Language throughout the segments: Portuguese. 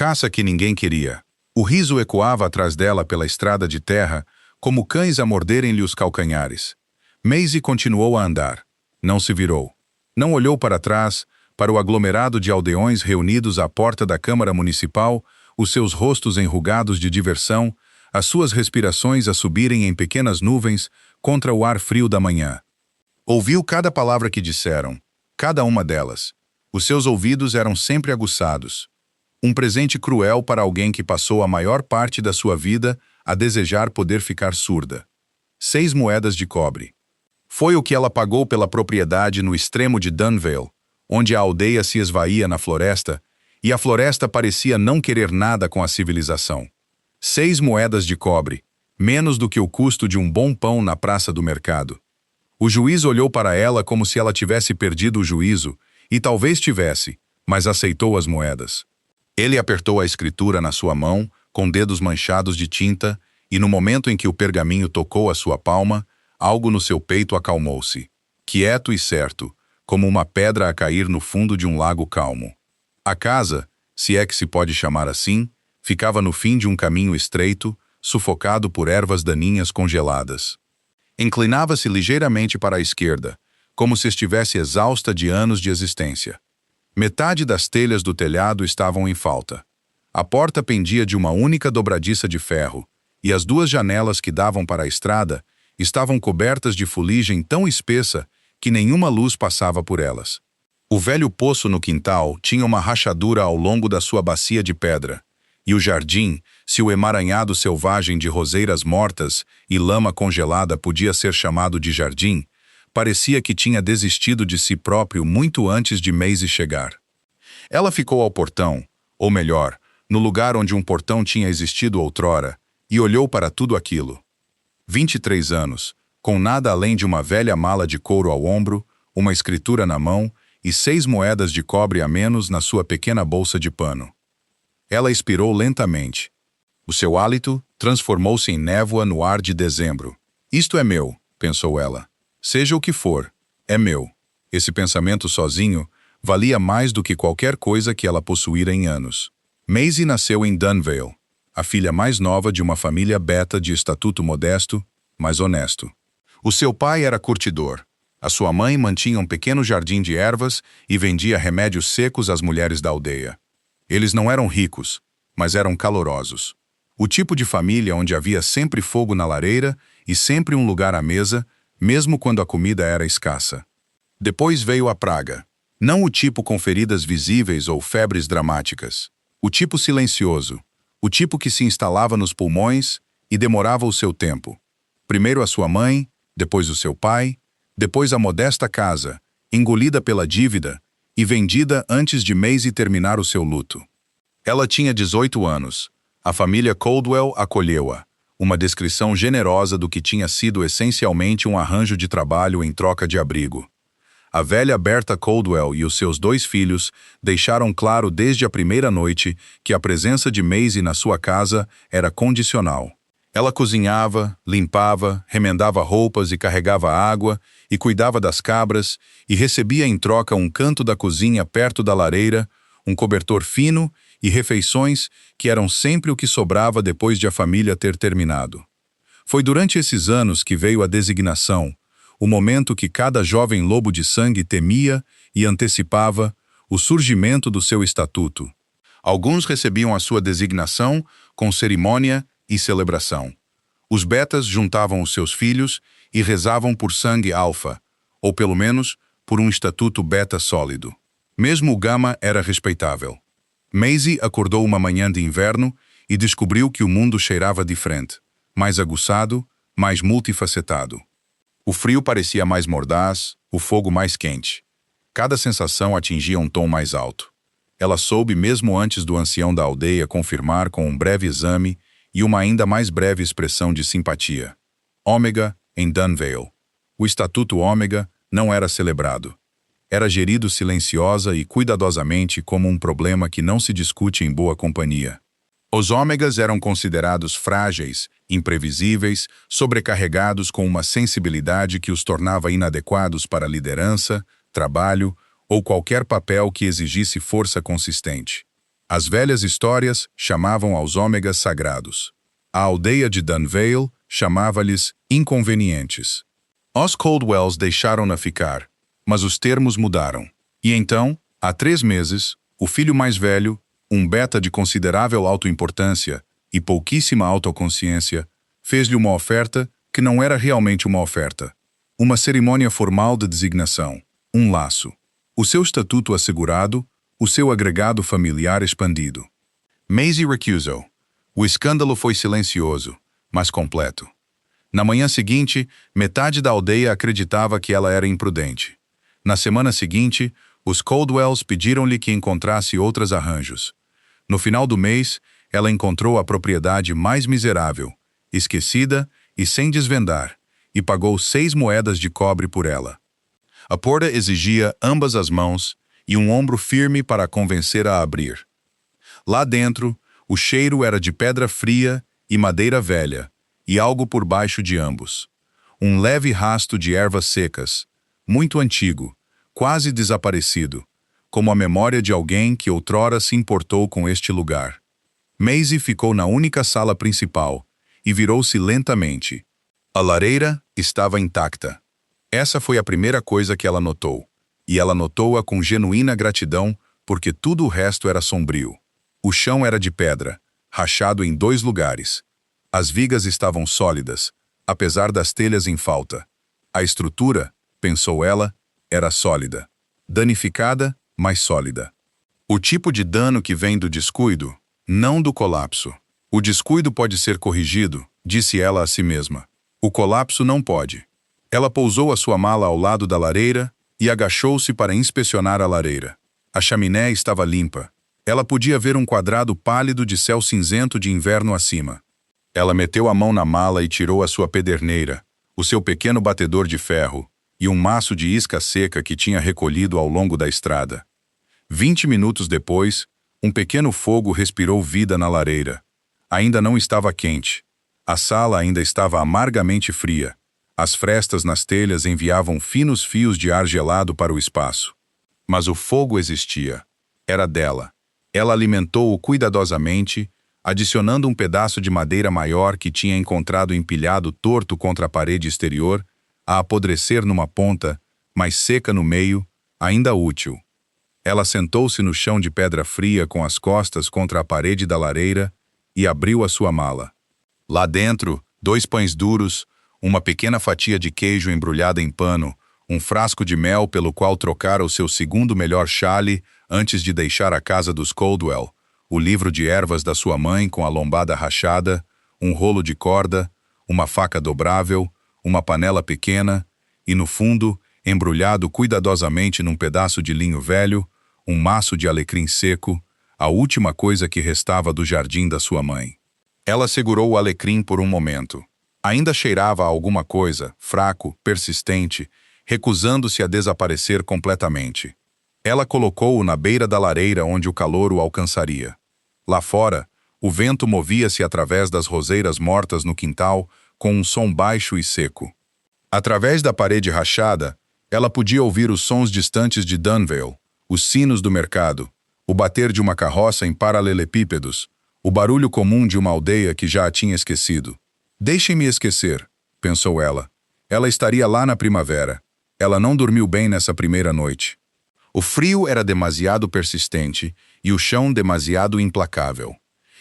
caça que ninguém queria. O riso ecoava atrás dela pela estrada de terra, como cães a morderem-lhe os calcanhares. Maisie continuou a andar. Não se virou. Não olhou para trás, para o aglomerado de aldeões reunidos à porta da Câmara Municipal, os seus rostos enrugados de diversão, as suas respirações a subirem em pequenas nuvens contra o ar frio da manhã. Ouviu cada palavra que disseram, cada uma delas. Os seus ouvidos eram sempre aguçados. Um presente cruel para alguém que passou a maior parte da sua vida a desejar poder ficar surda. 6 moedas de cobre. Foi o que ela pagou pela propriedade no extremo de Dunvale, onde a aldeia se esvaía na floresta, e a floresta parecia não querer nada com a civilização. 6 moedas de cobre, menos do que o custo de um bom pão na praça do mercado. O juiz olhou para ela como se ela tivesse perdido o juízo, e talvez tivesse, mas aceitou as moedas. Ele apertou a escritura na sua mão, com dedos manchados de tinta, e no momento em que o pergaminho tocou a sua palma, algo no seu peito acalmou-se, quieto e certo, como uma pedra a cair no fundo de um lago calmo. A casa, se é que se pode chamar assim, ficava no fim de um caminho estreito, sufocado por ervas daninhas congeladas. Inclinava-se ligeiramente para a esquerda, como se estivesse exausta de anos de existência. Metade das telhas do telhado estavam em falta. A porta pendia de uma única dobradiça de ferro, e as 2 janelas que davam para a estrada estavam cobertas de fuligem tão espessa que nenhuma luz passava por elas. O velho poço no quintal tinha uma rachadura ao longo da sua bacia de pedra, e o jardim, se o emaranhado selvagem de roseiras mortas e lama congelada podia ser chamado de jardim, parecia que tinha desistido de si próprio muito antes de Maisie chegar. Ela ficou ao portão, ou melhor, no lugar onde um portão tinha existido outrora, e olhou para tudo aquilo. 23 anos, com nada além de uma velha mala de couro ao ombro, uma escritura na mão e 6 moedas de cobre a menos na sua pequena bolsa de pano. Ela expirou lentamente. O seu hálito transformou-se em névoa no ar de dezembro. Isto é meu, pensou ela. Seja o que for, é meu. Esse pensamento sozinho valia mais do que qualquer coisa que ela possuíra em anos. Maisie nasceu em Dunvale, a filha mais nova de uma família beta de estatuto modesto, mas honesto. O seu pai era curtidor. A sua mãe mantinha um pequeno jardim de ervas e vendia remédios secos às mulheres da aldeia. Eles não eram ricos, mas eram calorosos. O tipo de família onde havia sempre fogo na lareira e sempre um lugar à mesa, mesmo quando a comida era escassa. Depois veio a praga. Não o tipo com feridas visíveis ou febres dramáticas. O tipo silencioso. O tipo que se instalava nos pulmões e demorava o seu tempo. Primeiro a sua mãe, depois o seu pai, depois a modesta casa, engolida pela dívida e vendida antes de Maisie terminar o seu luto. Ela tinha 18 anos. A família Coldwell acolheu-a, uma descrição generosa do que tinha sido essencialmente um arranjo de trabalho em troca de abrigo. A velha Bertha Coldwell e os seus 2 filhos deixaram claro desde a primeira noite que a presença de Maisie na sua casa era condicional. Ela cozinhava, limpava, remendava roupas e carregava água, e cuidava das cabras, e recebia em troca um canto da cozinha perto da lareira, um cobertor fino e refeições que eram sempre o que sobrava depois de a família ter terminado. Foi durante esses anos que veio a designação, o momento que cada jovem lobo de sangue temia e antecipava o surgimento do seu estatuto. Alguns recebiam a sua designação com cerimônia e celebração. Os betas juntavam os seus filhos e rezavam por sangue alfa, ou pelo menos por um estatuto beta sólido. Mesmo o gama era respeitável. Maisie acordou uma manhã de inverno e descobriu que o mundo cheirava diferente, mais aguçado, mais multifacetado. O frio parecia mais mordaz, o fogo mais quente. Cada sensação atingia um tom mais alto. Ela soube mesmo antes do ancião da aldeia confirmar com um breve exame e uma ainda mais breve expressão de simpatia. Ômega, em Dunvale. O Estatuto Ômega não era celebrado. Era gerido silenciosa e cuidadosamente como um problema que não se discute em boa companhia. Os ômegas eram considerados frágeis, imprevisíveis, sobrecarregados com uma sensibilidade que os tornava inadequados para liderança, trabalho ou qualquer papel que exigisse força consistente. As velhas histórias chamavam aos ômegas sagrados. A aldeia de Dunvale chamava-lhes inconvenientes. Os Coldwells deixaram-na ficar, mas os termos mudaram. E então, há 3 meses, o filho mais velho, um beta de considerável autoimportância e pouquíssima autoconsciência, fez-lhe uma oferta que não era realmente uma oferta. Uma cerimônia formal de designação, um laço. O seu estatuto assegurado, o seu agregado familiar expandido. Maisie recusou. O escândalo foi silencioso, mas completo. Na manhã seguinte, metade da aldeia acreditava que ela era imprudente. Na semana seguinte, os Coldwells pediram-lhe que encontrasse outros arranjos. No final do mês, ela encontrou a propriedade mais miserável, esquecida e sem desvendar, e pagou 6 moedas de cobre por ela. A porta exigia ambas as mãos e um ombro firme para a convencer a abrir. Lá dentro, o cheiro era de pedra fria e madeira velha, e algo por baixo de ambos. Um leve rasto de ervas secas, muito antigo, quase desaparecido, como a memória de alguém que outrora se importou com este lugar. Maisie ficou na única sala principal e virou-se lentamente. A lareira estava intacta. Essa foi a primeira coisa que ela notou, e ela notou-a com genuína gratidão porque tudo o resto era sombrio. O chão era de pedra, rachado em 2 lugares. As vigas estavam sólidas, apesar das telhas em falta. A estrutura, pensou ela, era sólida. Danificada, mas sólida. O tipo de dano que vem do descuido, não do colapso. O descuido pode ser corrigido, disse ela a si mesma. O colapso não pode. Ela pousou a sua mala ao lado da lareira e agachou-se para inspecionar a lareira. A chaminé estava limpa. Ela podia ver um quadrado pálido de céu cinzento de inverno acima. Ela meteu a mão na mala e tirou a sua pederneira, o seu pequeno batedor de ferro e um maço de isca seca que tinha recolhido ao longo da estrada. 20 minutos depois, um pequeno fogo respirou vida na lareira. Ainda não estava quente. A sala ainda estava amargamente fria. As frestas nas telhas enviavam finos fios de ar gelado para o espaço. Mas o fogo existia. Era dela. Ela alimentou-o cuidadosamente, adicionando um pedaço de madeira maior que tinha encontrado empilhado torto contra a parede exterior, a apodrecer numa ponta, mas seca no meio, ainda útil. Ela sentou-se no chão de pedra fria com as costas contra a parede da lareira e abriu a sua mala. Lá dentro, 2 pães duros, uma pequena fatia de queijo embrulhada em pano, um frasco de mel pelo qual trocara o seu segundo melhor chale antes de deixar a casa dos Coldwell, o livro de ervas da sua mãe com a lombada rachada, um rolo de corda, uma faca dobrável, uma panela pequena e, no fundo, embrulhado cuidadosamente num pedaço de linho velho, um maço de alecrim seco, a última coisa que restava do jardim da sua mãe. Ela segurou o alecrim por um momento. Ainda cheirava a alguma coisa, fraco, persistente, recusando-se a desaparecer completamente. Ela colocou-o na beira da lareira onde o calor o alcançaria. Lá fora, o vento movia-se através das roseiras mortas no quintal com um som baixo e seco. Através da parede rachada, ela podia ouvir os sons distantes de Dunvale, os sinos do mercado, o bater de uma carroça em paralelepípedos, o barulho comum de uma aldeia que já a tinha esquecido. Deixem-me esquecer, pensou ela. Ela estaria lá na primavera. Ela não dormiu bem nessa primeira noite. O frio era demasiado persistente e o chão demasiado implacável.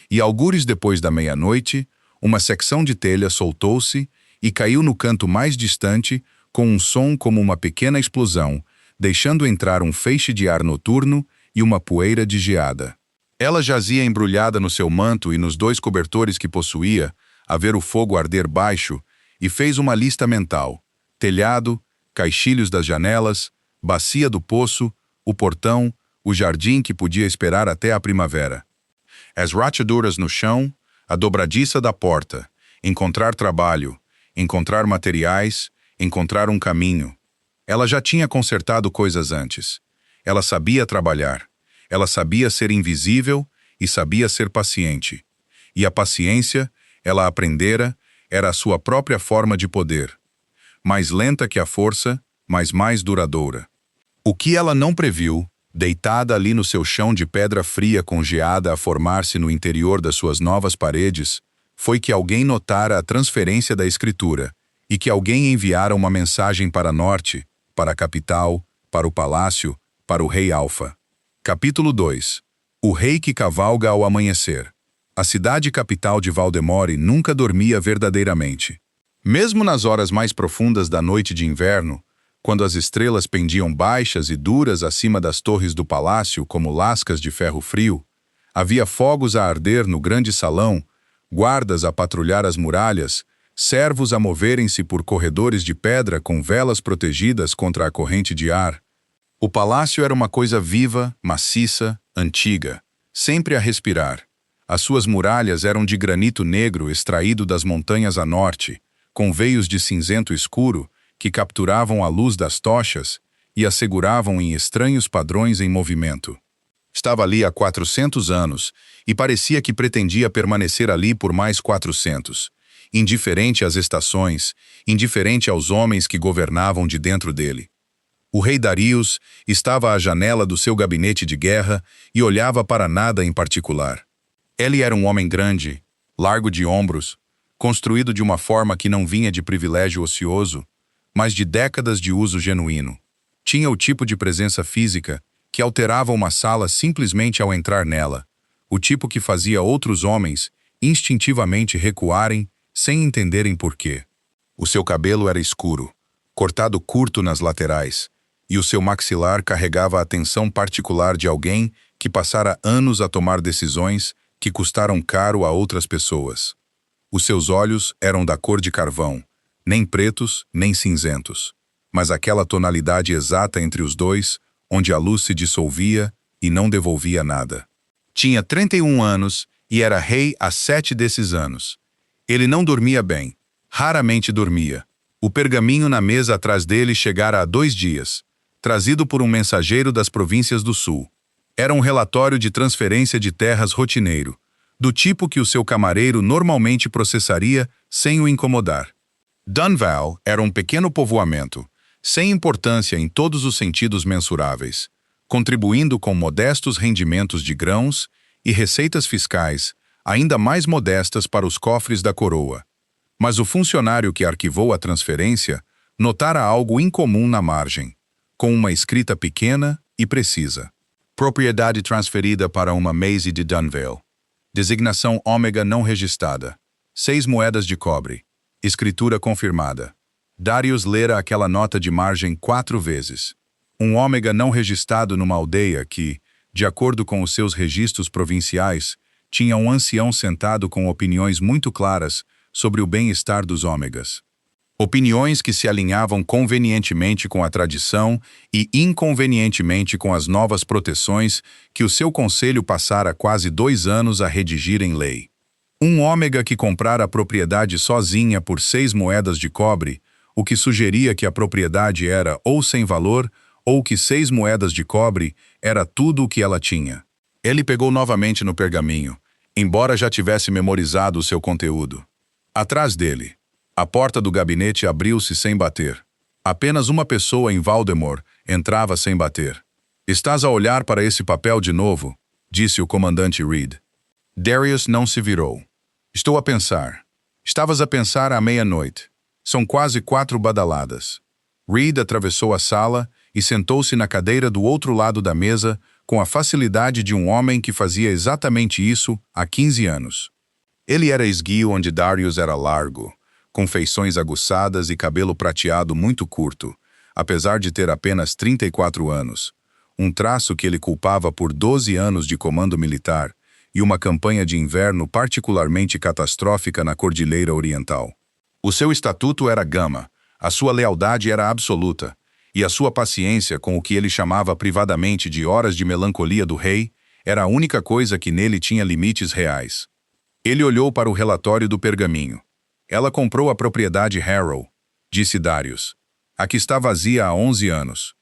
E algures depois da meia-noite, uma secção de telha soltou-se e caiu no canto mais distante com um som como uma pequena explosão, deixando entrar um feixe de ar noturno e uma poeira de geada. Ela jazia embrulhada no seu manto e nos 2 cobertores que possuía, a ver o fogo arder baixo, e fez uma lista mental: telhado, caixilhos das janelas, bacia do poço, o portão, o jardim que podia esperar até a primavera. As rachaduras no chão, a dobradiça da porta, encontrar trabalho, encontrar materiais, encontrar um caminho. Ela já tinha consertado coisas antes. Ela sabia trabalhar. Ela sabia ser invisível e sabia ser paciente. E a paciência, ela aprendera, era a sua própria forma de poder. Mais lenta que a força, mas mais duradoura. O que ela não previu Deitada ali no seu chão de pedra fria congeada a formar-se no interior das suas novas paredes, foi que alguém notara a transferência da escritura e que alguém enviara uma mensagem para norte, para a capital, para o palácio, para o rei Alfa. Capítulo 2. O rei que cavalga ao amanhecer. A cidade capital de Valdemore nunca dormia verdadeiramente. Mesmo nas horas mais profundas da noite de inverno, quando as estrelas pendiam baixas e duras acima das torres do palácio como lascas de ferro frio, havia fogos a arder no grande salão, guardas a patrulhar as muralhas, servos a moverem-se por corredores de pedra com velas protegidas contra a corrente de ar. O palácio era uma coisa viva, maciça, antiga, sempre a respirar. As suas muralhas eram de granito negro extraído das montanhas a norte, com veios de cinzento escuro, que capturavam a luz das tochas e a seguravam em estranhos padrões em movimento. Estava ali há 400 anos e parecia que pretendia permanecer ali por mais 400, indiferente às estações, indiferente aos homens que governavam de dentro dele. O rei Darius estava à janela do seu gabinete de guerra e olhava para nada em particular. Ele era um homem grande, largo de ombros, construído de uma forma que não vinha de privilégio ocioso, mas de décadas de uso genuíno. Tinha o tipo de presença física que alterava uma sala simplesmente ao entrar nela, o tipo que fazia outros homens instintivamente recuarem sem entenderem porquê. O seu cabelo era escuro, cortado curto nas laterais, e o seu maxilar carregava a atenção particular de alguém que passara anos a tomar decisões que custaram caro a outras pessoas. Os seus olhos eram da cor de carvão, nem pretos, nem cinzentos, mas aquela tonalidade exata entre os dois, onde a luz se dissolvia e não devolvia nada. Tinha 31 anos e era rei há 7 desses anos. Ele não dormia bem, raramente dormia. O pergaminho na mesa atrás dele chegara há 2 dias, trazido por um mensageiro das províncias do sul. Era um relatório de transferência de terras rotineiro, do tipo que o seu camareiro normalmente processaria sem o incomodar. Dunval era um pequeno povoamento, sem importância em todos os sentidos mensuráveis, contribuindo com modestos rendimentos de grãos e receitas fiscais ainda mais modestas para os cofres da coroa. Mas o funcionário que arquivou a transferência notara algo incomum na margem, com uma escrita pequena e precisa. Propriedade transferida para uma Maisie de Dunvale. Designação ômega não registrada. 6 moedas de cobre. Escritura confirmada. Darius lera aquela nota de margem 4 vezes. Um ômega não registrado numa aldeia que, de acordo com os seus registros provinciais, tinha um ancião sentado com opiniões muito claras sobre o bem-estar dos ômegas. Opiniões que se alinhavam convenientemente com a tradição e inconvenientemente com as novas proteções que o seu conselho passara quase 2 anos a redigir em lei. Um ômega que comprara a propriedade sozinha por 6 moedas de cobre, o que sugeria que a propriedade era ou sem valor, ou que 6 moedas de cobre era tudo o que ela tinha. Ele pegou novamente no pergaminho, embora já tivesse memorizado o seu conteúdo. Atrás dele, a porta do gabinete abriu-se sem bater. Apenas uma pessoa em Valdemore entrava sem bater. "Estás a olhar para esse papel de novo?" disse o comandante Reed. Darius não se virou. "Estou a pensar." "Estavas a pensar à meia-noite. São quase 4 badaladas." Reed atravessou a sala e sentou-se na cadeira do outro lado da mesa com a facilidade de um homem que fazia exatamente isso há 15 anos. Ele era esguio onde Darius era largo, com feições aguçadas e cabelo prateado muito curto, apesar de ter apenas 34 anos, um traço que ele culpava por 12 anos de comando militar e uma campanha de inverno particularmente catastrófica na Cordilheira Oriental. O seu estatuto era gama, a sua lealdade era absoluta, e a sua paciência com o que ele chamava privadamente de horas de melancolia do rei era a única coisa que nele tinha limites reais. Ele olhou para o relatório do pergaminho. "Ela comprou a propriedade Harrow", disse Darius. "A que está vazia há 11 anos.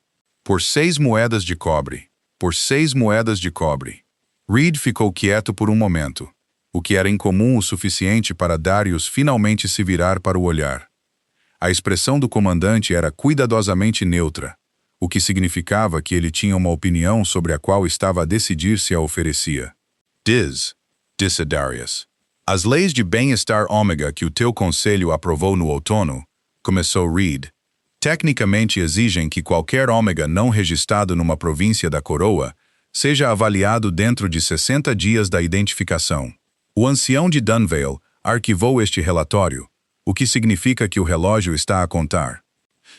Por 6 moedas de cobre. Por 6 moedas de cobre." Reed ficou quieto por um momento, o que era incomum o suficiente para Darius finalmente se virar para o olhar. A expressão do comandante era cuidadosamente neutra, o que significava que ele tinha uma opinião sobre a qual estava a decidir se a oferecia. Disse Darius. As leis de bem-estar ômega que o teu conselho aprovou no outono, começou Reed, tecnicamente exigem que qualquer ômega não registrado numa província da coroa seja avaliado dentro de 60 dias da identificação. O ancião de Dunvale arquivou este relatório, o que significa que o relógio está a contar.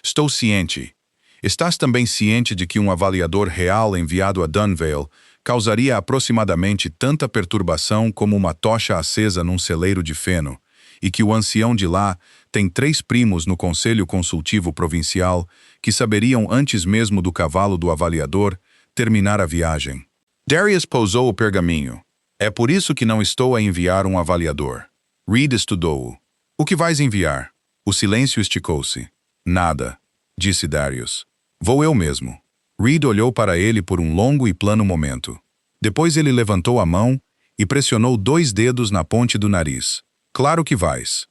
Estou ciente. Estás também ciente de que um avaliador real enviado a Dunvale causaria aproximadamente tanta perturbação como uma tocha acesa num celeiro de feno, e que o ancião de lá tem 3 primos no Conselho Consultivo Provincial que saberiam antes mesmo do cavalo do avaliador terminar a viagem. Darius pousou o pergaminho. É por isso que não estou a enviar um avaliador. Reed estudou-o. O que vais enviar? O silêncio esticou-se. Nada, disse Darius. Vou eu mesmo. Reed olhou para ele por um longo e plano momento. Depois ele levantou a mão e pressionou 2 dedos na ponte do nariz. Claro que vais.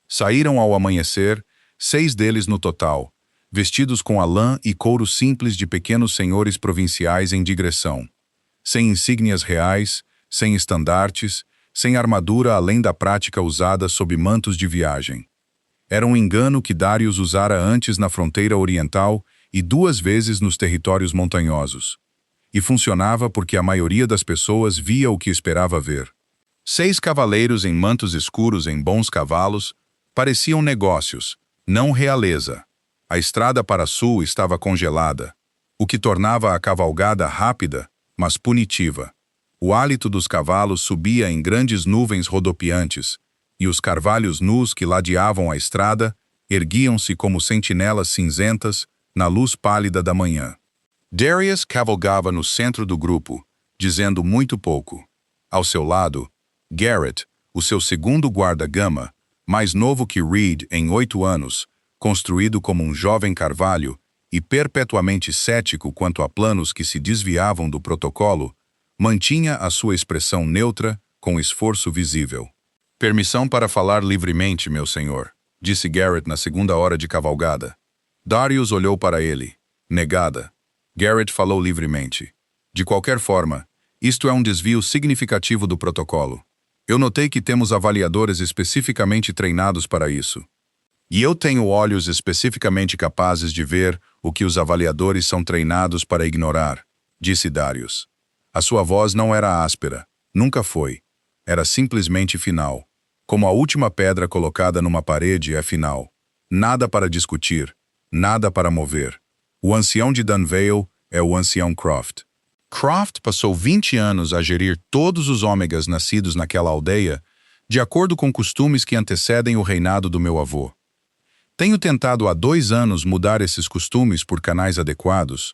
Saíram ao amanhecer, 6 deles no total, vestidos com a lã e couro simples de pequenos senhores provinciais em digressão. Sem insígnias reais, sem estandartes, sem armadura além da prática usada sob mantos de viagem. Era um engano que Darius usara antes na fronteira oriental e 2 vezes nos territórios montanhosos. E funcionava porque a maioria das pessoas via o que esperava ver. 6 cavaleiros em mantos escuros em bons cavalos pareciam negócios, não realeza. A estrada para sul estava congelada, o que tornava a cavalgada rápida, mas punitiva. O hálito dos cavalos subia em grandes nuvens rodopiantes, e os carvalhos nus que ladeavam a estrada erguiam-se como sentinelas cinzentas na luz pálida da manhã. Darius cavalgava no centro do grupo, dizendo muito pouco. Ao seu lado, Garrett, o seu segundo guarda-gama, mais novo que Reed em 8 anos, construído como um jovem carvalho e perpetuamente cético quanto a planos que se desviavam do protocolo, mantinha a sua expressão neutra com esforço visível. Permissão para falar livremente, meu senhor, disse Garrett na segunda hora de cavalgada. Darius olhou para ele. Negada. Garrett falou livremente. De qualquer forma, isto é um desvio significativo do protocolo. Eu notei que temos avaliadores especificamente treinados para isso. E eu tenho olhos especificamente capazes de ver o que os avaliadores são treinados para ignorar, disse Darius. A sua voz não era áspera, nunca foi. Era simplesmente final. Como a última pedra colocada numa parede é final. Nada para discutir, nada para mover. O ancião de Dunvale é o ancião Croft. Croft passou 20 anos a gerir todos os ômegas nascidos naquela aldeia, de acordo com costumes que antecedem o reinado do meu avô. Tenho tentado há 2 anos mudar esses costumes por canais adequados,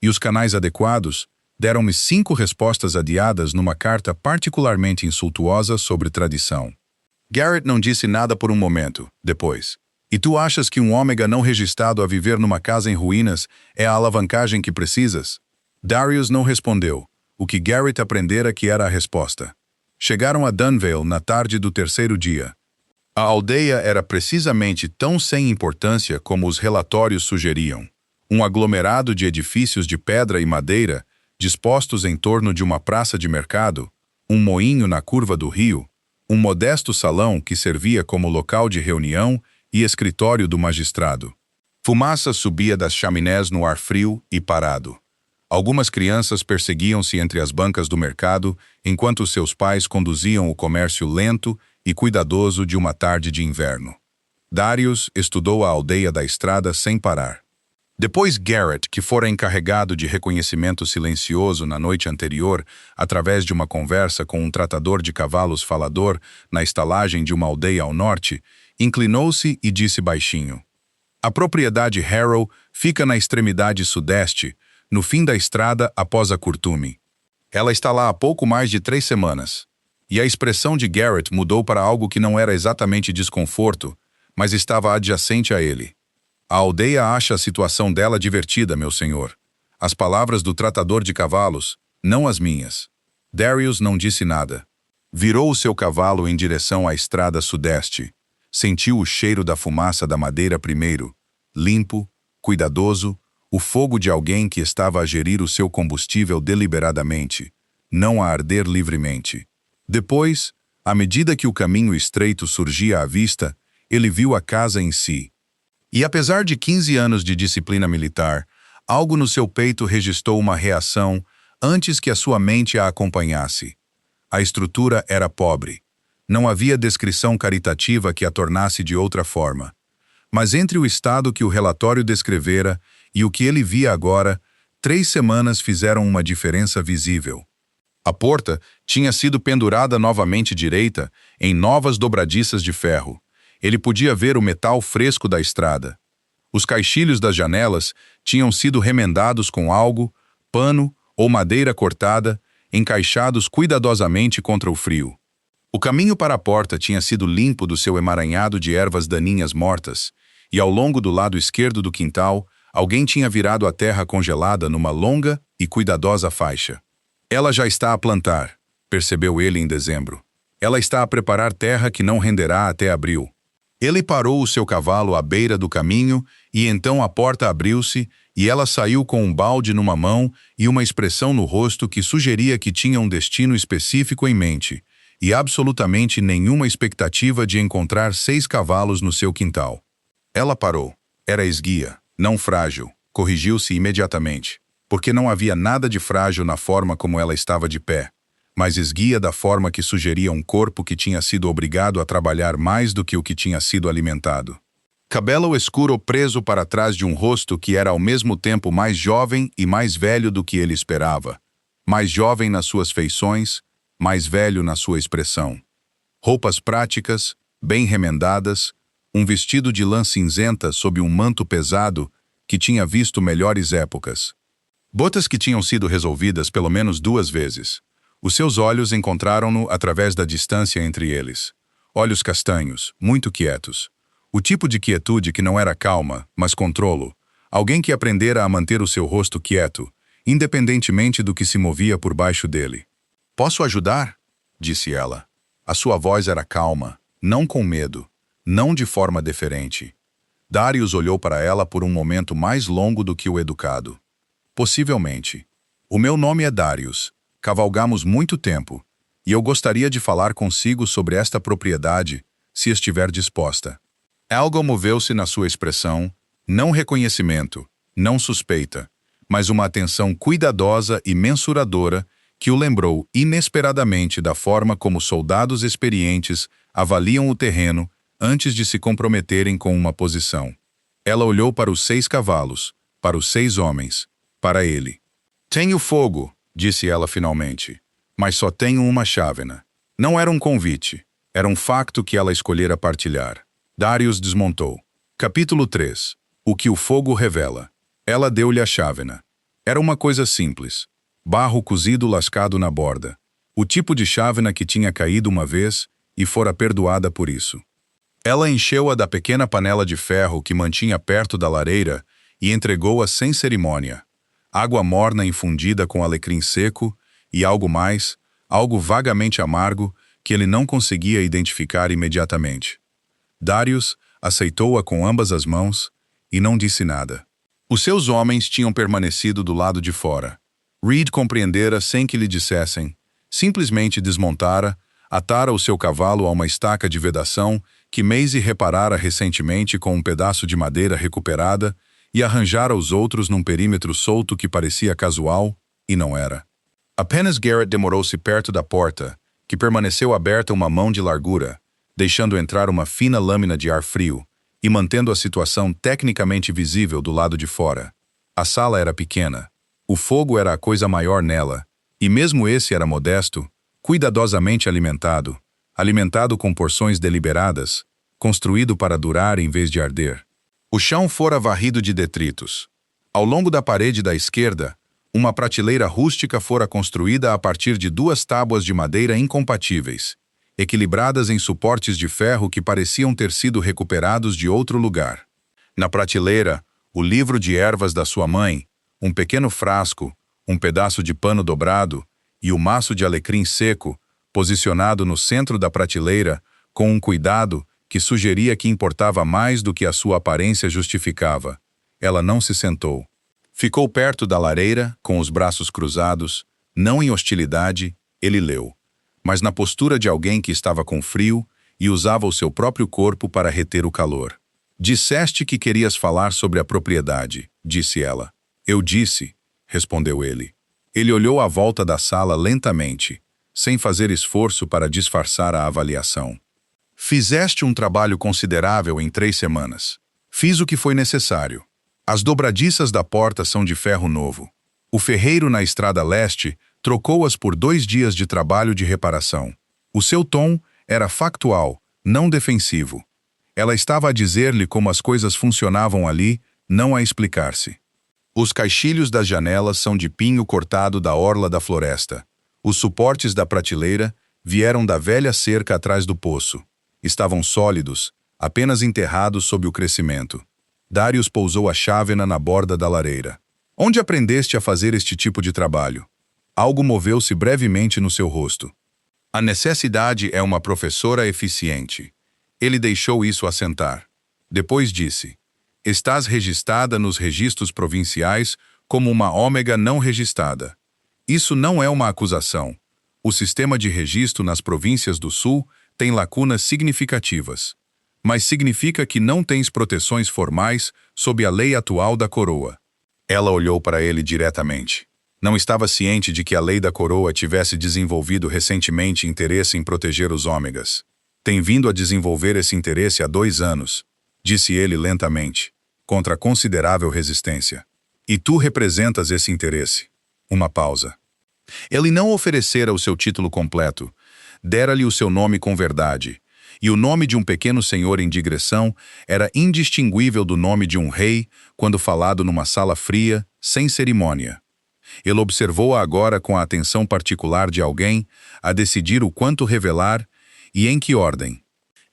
e os canais adequados deram-me 5 respostas adiadas numa carta particularmente insultuosa sobre tradição. Garrett não disse nada por um momento, depois. E tu achas que um ômega não registrado a viver numa casa em ruínas é a alavancagem que precisas? Darius não respondeu, o que Garrett aprendera que era a resposta. Chegaram a Dunvale na tarde do 3º dia. A aldeia era precisamente tão sem importância como os relatórios sugeriam. Um aglomerado de edifícios de pedra e madeira, dispostos em torno de uma praça de mercado, um moinho na curva do rio, um modesto salão que servia como local de reunião e escritório do magistrado. Fumaça subia das chaminés no ar frio e parado. Algumas crianças perseguiam-se entre as bancas do mercado, enquanto seus pais conduziam o comércio lento e cuidadoso de uma tarde de inverno. Darius estudou a aldeia da estrada sem parar. Depois Garrett, que fora encarregado de reconhecimento silencioso na noite anterior, através de uma conversa com um tratador de cavalos falador na estalagem de uma aldeia ao norte, inclinou-se e disse baixinho: A propriedade Harrow fica na extremidade sudeste, no fim da estrada após a Curtume. Ela está lá há pouco mais de 3 semanas. E a expressão de Garrett mudou para algo que não era exatamente desconforto, mas estava adjacente a ele. A aldeia acha a situação dela divertida, meu senhor. As palavras do tratador de cavalos, não as minhas. Darius não disse nada. Virou o seu cavalo em direção à estrada sudeste. Sentiu o cheiro da fumaça da madeira primeiro, limpo, cuidadoso, o fogo de alguém que estava a gerir o seu combustível deliberadamente, não a arder livremente. Depois, à medida que o caminho estreito surgia à vista, ele viu a casa em si. E apesar de 15 anos de disciplina militar, algo no seu peito registrou uma reação antes que a sua mente a acompanhasse. A estrutura era pobre. Não havia descrição caritativa que a tornasse de outra forma. Mas entre o estado que o relatório descrevera e o que ele via agora, 3 semanas fizeram uma diferença visível. A porta tinha sido pendurada novamente direita, em novas dobradiças de ferro. Ele podia ver o metal fresco da estrada. Os caixilhos das janelas tinham sido remendados com algo, pano ou madeira cortada, encaixados cuidadosamente contra o frio. O caminho para a porta tinha sido limpo do seu emaranhado de ervas daninhas mortas, e ao longo do lado esquerdo do quintal, alguém tinha virado a terra congelada numa longa e cuidadosa faixa. Ela já está a plantar, percebeu ele em dezembro. Ela está a preparar terra que não renderá até abril. Ele parou o seu cavalo à beira do caminho e então a porta abriu-se e ela saiu com um balde numa mão e uma expressão no rosto que sugeria que tinha um destino específico em mente e absolutamente nenhuma expectativa de encontrar 6 cavalos no seu quintal. Ela parou. Era esguia, não frágil. Corrigiu-se imediatamente, porque não havia nada de frágil na forma como ela estava de pé, mas esguia da forma que sugeria um corpo que tinha sido obrigado a trabalhar mais do que o que tinha sido alimentado. Cabelo escuro preso para trás de um rosto que era ao mesmo tempo mais jovem e mais velho do que ele esperava. Mais jovem nas suas feições, mais velho na sua expressão. Roupas práticas, bem remendadas, um vestido de lã cinzenta sob um manto pesado que tinha visto melhores épocas. Botas que tinham sido resolvidas pelo menos 2 vezes. Os seus olhos encontraram-no através da distância entre eles. Olhos castanhos, muito quietos. O tipo de quietude que não era calma, mas controlo. Alguém que aprendera a manter o seu rosto quieto, independentemente do que se movia por baixo dele. "Posso ajudar?" disse ela. A sua voz era calma, não com medo, não de forma deferente. Darius olhou para ela por um momento mais longo do que o educado. "Possivelmente. O meu nome é Darius. Cavalgamos muito tempo, e eu gostaria de falar consigo sobre esta propriedade, se estiver disposta." Algo moveu-se na sua expressão, não reconhecimento, não suspeita, mas uma atenção cuidadosa e mensuradora que o lembrou inesperadamente da forma como soldados experientes avaliam o terreno antes de se comprometerem com uma posição. Ela olhou para os 6 cavalos, para os 6 homens, para ele. "Tenho fogo", disse ela finalmente, "mas só tenho uma chávena." Não era um convite, era um facto que ela escolhera partilhar. Darius desmontou. Capítulo 3. O que o fogo revela. Ela deu-lhe a chávena. Era uma coisa simples. Barro cozido lascado na borda. O tipo de chávena que tinha caído uma vez e fora perdoada por isso. Ela encheu-a da pequena panela de ferro que mantinha perto da lareira e entregou-a sem cerimônia. Água morna infundida com alecrim seco e algo mais, algo vagamente amargo que ele não conseguia identificar imediatamente. Darius aceitou-a com ambas as mãos e não disse nada. Os seus homens tinham permanecido do lado de fora. Reed compreendera sem que lhe dissessem. Simplesmente desmontara, atara o seu cavalo a uma estaca de vedação que Maisie reparara recentemente com um pedaço de madeira recuperada e arranjara os outros num perímetro solto que parecia casual, e não era. Apenas Garrett demorou-se perto da porta, que permaneceu aberta uma mão de largura, deixando entrar uma fina lâmina de ar frio e mantendo a situação tecnicamente visível do lado de fora. A sala era pequena. O fogo era a coisa maior nela, e mesmo esse era modesto, cuidadosamente alimentado com porções deliberadas, construído para durar em vez de arder. O chão fora varrido de detritos. Ao longo da parede da esquerda, uma prateleira rústica fora construída a partir de 2 tábuas de madeira incompatíveis, equilibradas em suportes de ferro que pareciam ter sido recuperados de outro lugar. Na prateleira, o livro de ervas da sua mãe, um pequeno frasco, um pedaço de pano dobrado e o maço de alecrim seco, posicionado no centro da prateleira, com um cuidado que sugeria que importava mais do que a sua aparência justificava. Ela não se sentou. Ficou perto da lareira, com os braços cruzados, não em hostilidade, ele leu, mas na postura de alguém que estava com frio e usava o seu próprio corpo para reter o calor. Disseste que querias falar sobre a propriedade, disse ela. Eu disse, respondeu ele. Ele olhou à volta da sala lentamente, sem fazer esforço para disfarçar a avaliação. Fizeste um trabalho considerável em 3 semanas. Fiz o que foi necessário. As dobradiças da porta são de ferro novo. O ferreiro na estrada leste trocou-as por 2 dias de trabalho de reparação. O seu tom era factual, não defensivo. Ela estava a dizer-lhe como as coisas funcionavam ali, não a explicar-se. Os caixilhos das janelas são de pinho cortado da orla da floresta. Os suportes da prateleira vieram da velha cerca atrás do poço. Estavam sólidos, apenas enterrados sob o crescimento. Darius pousou a chávena na borda da lareira. Onde aprendeste a fazer este tipo de trabalho? Algo moveu-se brevemente no seu rosto. A necessidade é uma professora eficiente. Ele deixou isso assentar. Depois disse, estás registrada nos registros provinciais como uma ômega não registrada. Isso não é uma acusação. O sistema de registro nas províncias do sul tem lacunas significativas. Mas significa que não tens proteções formais sob a lei atual da coroa. Ela olhou para ele diretamente. Não estava ciente de que a lei da coroa tivesse desenvolvido recentemente interesse em proteger os ômegas. Tem vindo a desenvolver esse interesse há 2 anos, disse ele lentamente, contra considerável resistência. E tu representas esse interesse. Uma pausa. Ele não oferecera o seu título completo, dera-lhe o seu nome com verdade, e o nome de um pequeno senhor em digressão era indistinguível do nome de um rei quando falado numa sala fria, sem cerimônia. Ele observou-a agora com a atenção particular de alguém a decidir o quanto revelar e em que ordem.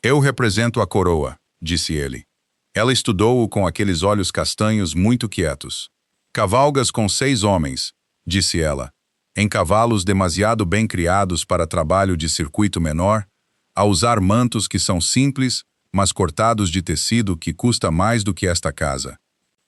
Eu represento a coroa, disse ele. Ela estudou-o com aqueles olhos castanhos muito quietos. Cavalgas com 6 homens, disse ela, em cavalos demasiado bem criados para trabalho de circuito menor, a usar mantos que são simples, mas cortados de tecido que custa mais do que esta casa.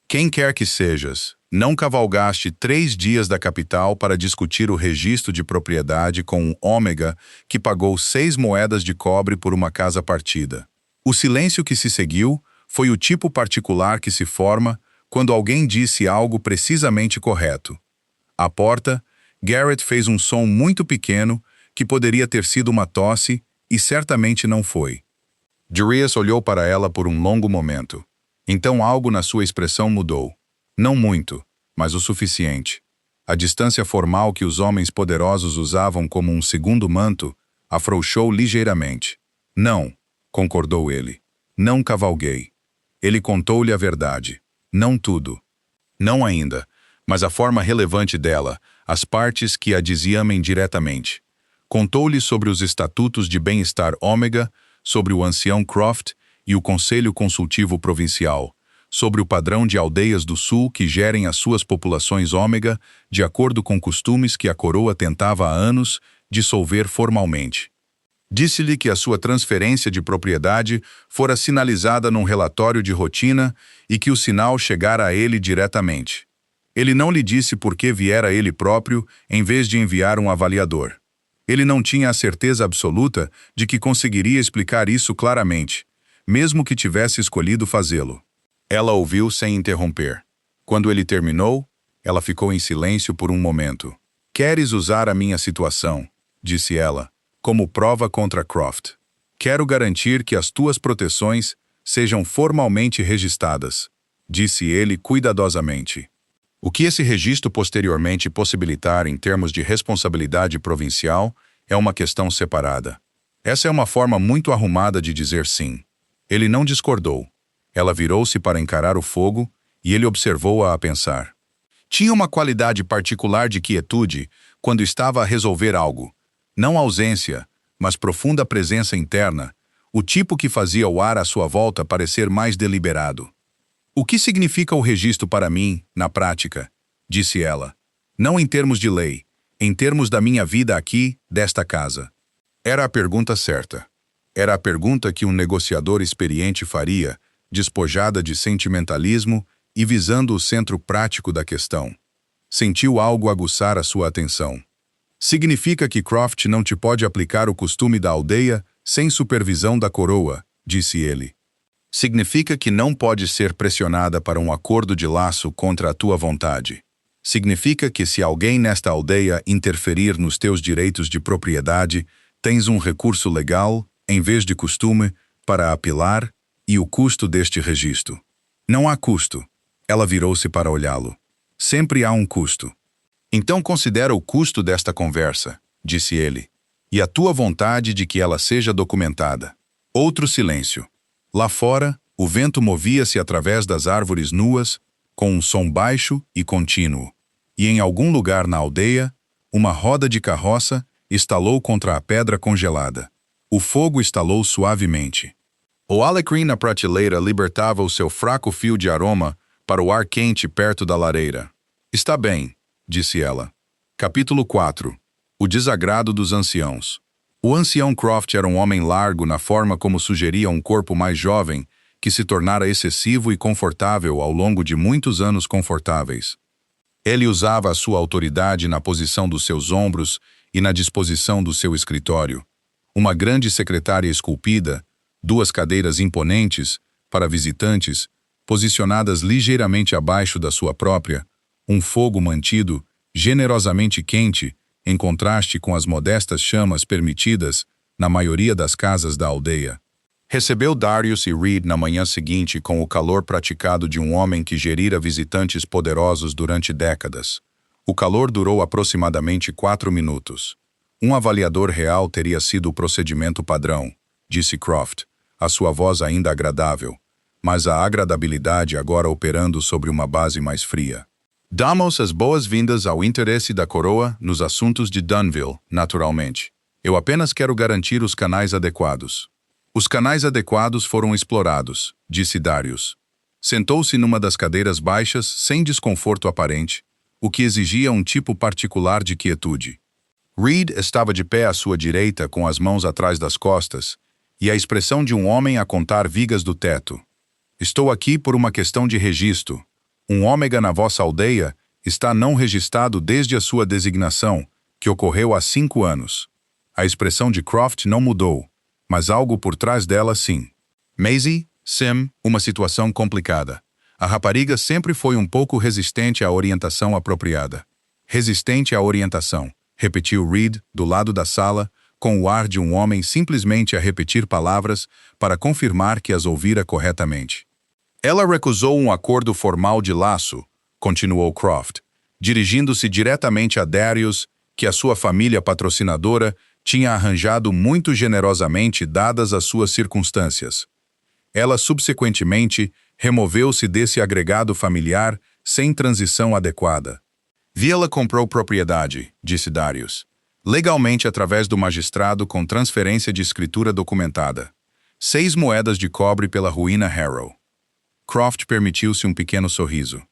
Quem quer que sejas, não cavalgaste 3 dias da capital para discutir o registro de propriedade com um ômega que pagou 6 moedas de cobre por uma casa partida. O silêncio que se seguiu foi o tipo particular que se forma quando alguém disse algo precisamente correto. À porta, Garrett fez um som muito pequeno que poderia ter sido uma tosse e certamente não foi. Darius olhou para ela por um longo momento. Então algo na sua expressão mudou. Não muito, mas o suficiente. A distância formal que os homens poderosos usavam como um segundo manto afrouxou ligeiramente. Não, concordou ele. Não cavalguei. Ele contou-lhe a verdade. Não tudo. Não ainda, mas a forma relevante dela, as partes que a desviamem diretamente. Contou-lhe sobre os estatutos de bem-estar ômega, sobre o ancião Croft e o Conselho Consultivo Provincial, sobre o padrão de aldeias do sul que gerem as suas populações ômega de acordo com costumes que a coroa tentava há anos dissolver formalmente. Disse-lhe que a sua transferência de propriedade fora sinalizada num relatório de rotina e que o sinal chegara a ele diretamente. Ele não lhe disse por que viera ele próprio em vez de enviar um avaliador. Ele não tinha a certeza absoluta de que conseguiria explicar isso claramente, mesmo que tivesse escolhido fazê-lo. Ela ouviu sem interromper. Quando ele terminou, ela ficou em silêncio por um momento. Queres usar a minha situação, disse ela, como prova contra Croft. Quero garantir que as tuas proteções sejam formalmente registradas, disse ele cuidadosamente. O que esse registro posteriormente possibilitar em termos de responsabilidade provincial é uma questão separada. Essa é uma forma muito arrumada de dizer sim. Ele não discordou. Ela virou-se para encarar o fogo e ele observou-a a pensar. Tinha uma qualidade particular de quietude quando estava a resolver algo. Não ausência, mas profunda presença interna, o tipo que fazia o ar à sua volta parecer mais deliberado. O que significa o registro para mim, na prática? Disse ela. Não em termos de lei, em termos da minha vida aqui, desta casa. Era a pergunta certa. Era a pergunta que um negociador experiente faria, despojada de sentimentalismo e visando o centro prático da questão. Sentiu algo aguçar a sua atenção. Significa que Croft não te pode aplicar o costume da aldeia sem supervisão da coroa, disse ele. Significa que não pode ser pressionada para um acordo de laço contra a tua vontade. Significa que se alguém nesta aldeia interferir nos teus direitos de propriedade, tens um recurso legal, em vez de costume, para apelar, e o custo deste registro. Não há custo. Ela virou-se para olhá-lo. Sempre há um custo. Então considera o custo desta conversa, disse ele, e a tua vontade de que ela seja documentada. Outro silêncio. Lá fora, o vento movia-se através das árvores nuas, com um som baixo e contínuo. E em algum lugar na aldeia, uma roda de carroça estalou contra a pedra congelada. O fogo estalou suavemente. O alecrim na prateleira libertava o seu fraco fio de aroma para o ar quente perto da lareira. Está bem, disse ela. Capítulo 4. O desagrado dos anciãos. O ancião Croft era um homem largo na forma como sugeria um corpo mais jovem, que se tornara excessivo e confortável ao longo de muitos anos confortáveis. Ele usava a sua autoridade na posição dos seus ombros e na disposição do seu escritório. Uma grande secretária esculpida, 2 cadeiras imponentes, para visitantes, posicionadas ligeiramente abaixo da sua própria, um fogo mantido, generosamente quente, em contraste com as modestas chamas permitidas na maioria das casas da aldeia. Recebeu Darius e Reed na manhã seguinte com o calor praticado de um homem que gerira visitantes poderosos durante décadas. O calor durou aproximadamente 4 minutos. Um avaliador real teria sido o procedimento padrão, disse Croft, a sua voz ainda agradável, mas a agradabilidade agora operando sobre uma base mais fria. Damos as boas-vindas ao interesse da coroa nos assuntos de Dunville, naturalmente. Eu apenas quero garantir os canais adequados. Os canais adequados foram explorados, disse Darius. Sentou-se numa das cadeiras baixas sem desconforto aparente, o que exigia um tipo particular de quietude. Reed estava de pé à sua direita com as mãos atrás das costas e a expressão de um homem a contar vigas do teto. Estou aqui por uma questão de registro. Um ômega na vossa aldeia está não registrado desde a sua designação, que ocorreu há 5 anos. A expressão de Croft não mudou, mas algo por trás dela sim. Maisie, Sim, uma situação complicada. A rapariga sempre foi um pouco resistente à orientação apropriada. Resistente à orientação, repetiu Reed, do lado da sala, com o ar de um homem simplesmente a repetir palavras para confirmar que as ouvira corretamente. Ela recusou um acordo formal de laço, continuou Croft, dirigindo-se diretamente a Darius, que a sua família patrocinadora tinha arranjado muito generosamente dadas as suas circunstâncias. Ela subsequentemente removeu-se desse agregado familiar sem transição adequada. Vila comprou propriedade, disse Darius, legalmente através do magistrado com transferência de escritura documentada. 6 moedas de cobre pela ruína Harrow. Croft permitiu-se um pequeno sorriso.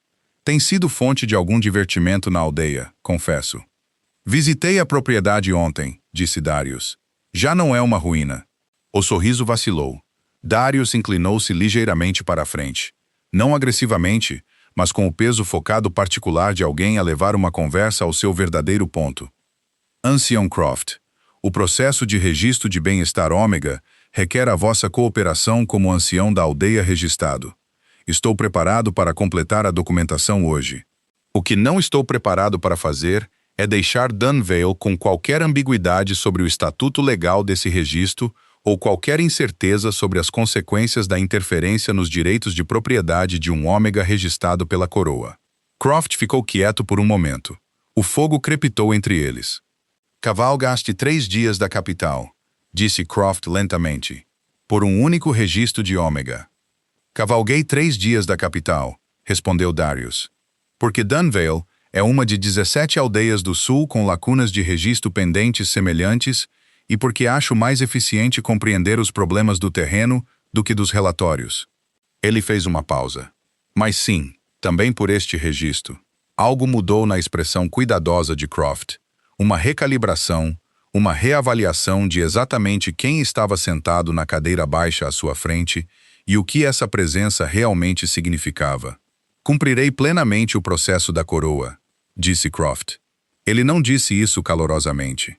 Tem sido fonte de algum divertimento na aldeia, confesso. Visitei a propriedade ontem, disse Darius. Já não é uma ruína. O sorriso vacilou. Darius inclinou-se ligeiramente para a frente. Não agressivamente, mas com o peso focado particular de alguém a levar uma conversa ao seu verdadeiro ponto. Ancião Croft, o processo de registro de bem-estar ômega requer a vossa cooperação como ancião da aldeia registrado. Estou preparado para completar a documentação hoje. O que não estou preparado para fazer é deixar Dunvale com qualquer ambiguidade sobre o estatuto legal desse registro ou qualquer incerteza sobre as consequências da interferência nos direitos de propriedade de um ômega registrado pela coroa. Croft ficou quieto por um momento. O fogo crepitou entre eles. Cavalgaste 3 dias da capital, disse Croft lentamente, por um único registro de ômega. Cavalguei 3 dias da capital, respondeu Darius, porque Dunvale é uma de 17 aldeias do sul com lacunas de registro pendentes semelhantes e porque acho mais eficiente compreender os problemas do terreno do que dos relatórios. Ele fez uma pausa. Mas sim, também por este registro. Algo mudou na expressão cuidadosa de Croft. Uma recalibração, uma reavaliação de exatamente quem estava sentado na cadeira baixa à sua frente e o que essa presença realmente significava. Cumprirei plenamente o processo da coroa, disse Croft. Ele não disse isso calorosamente.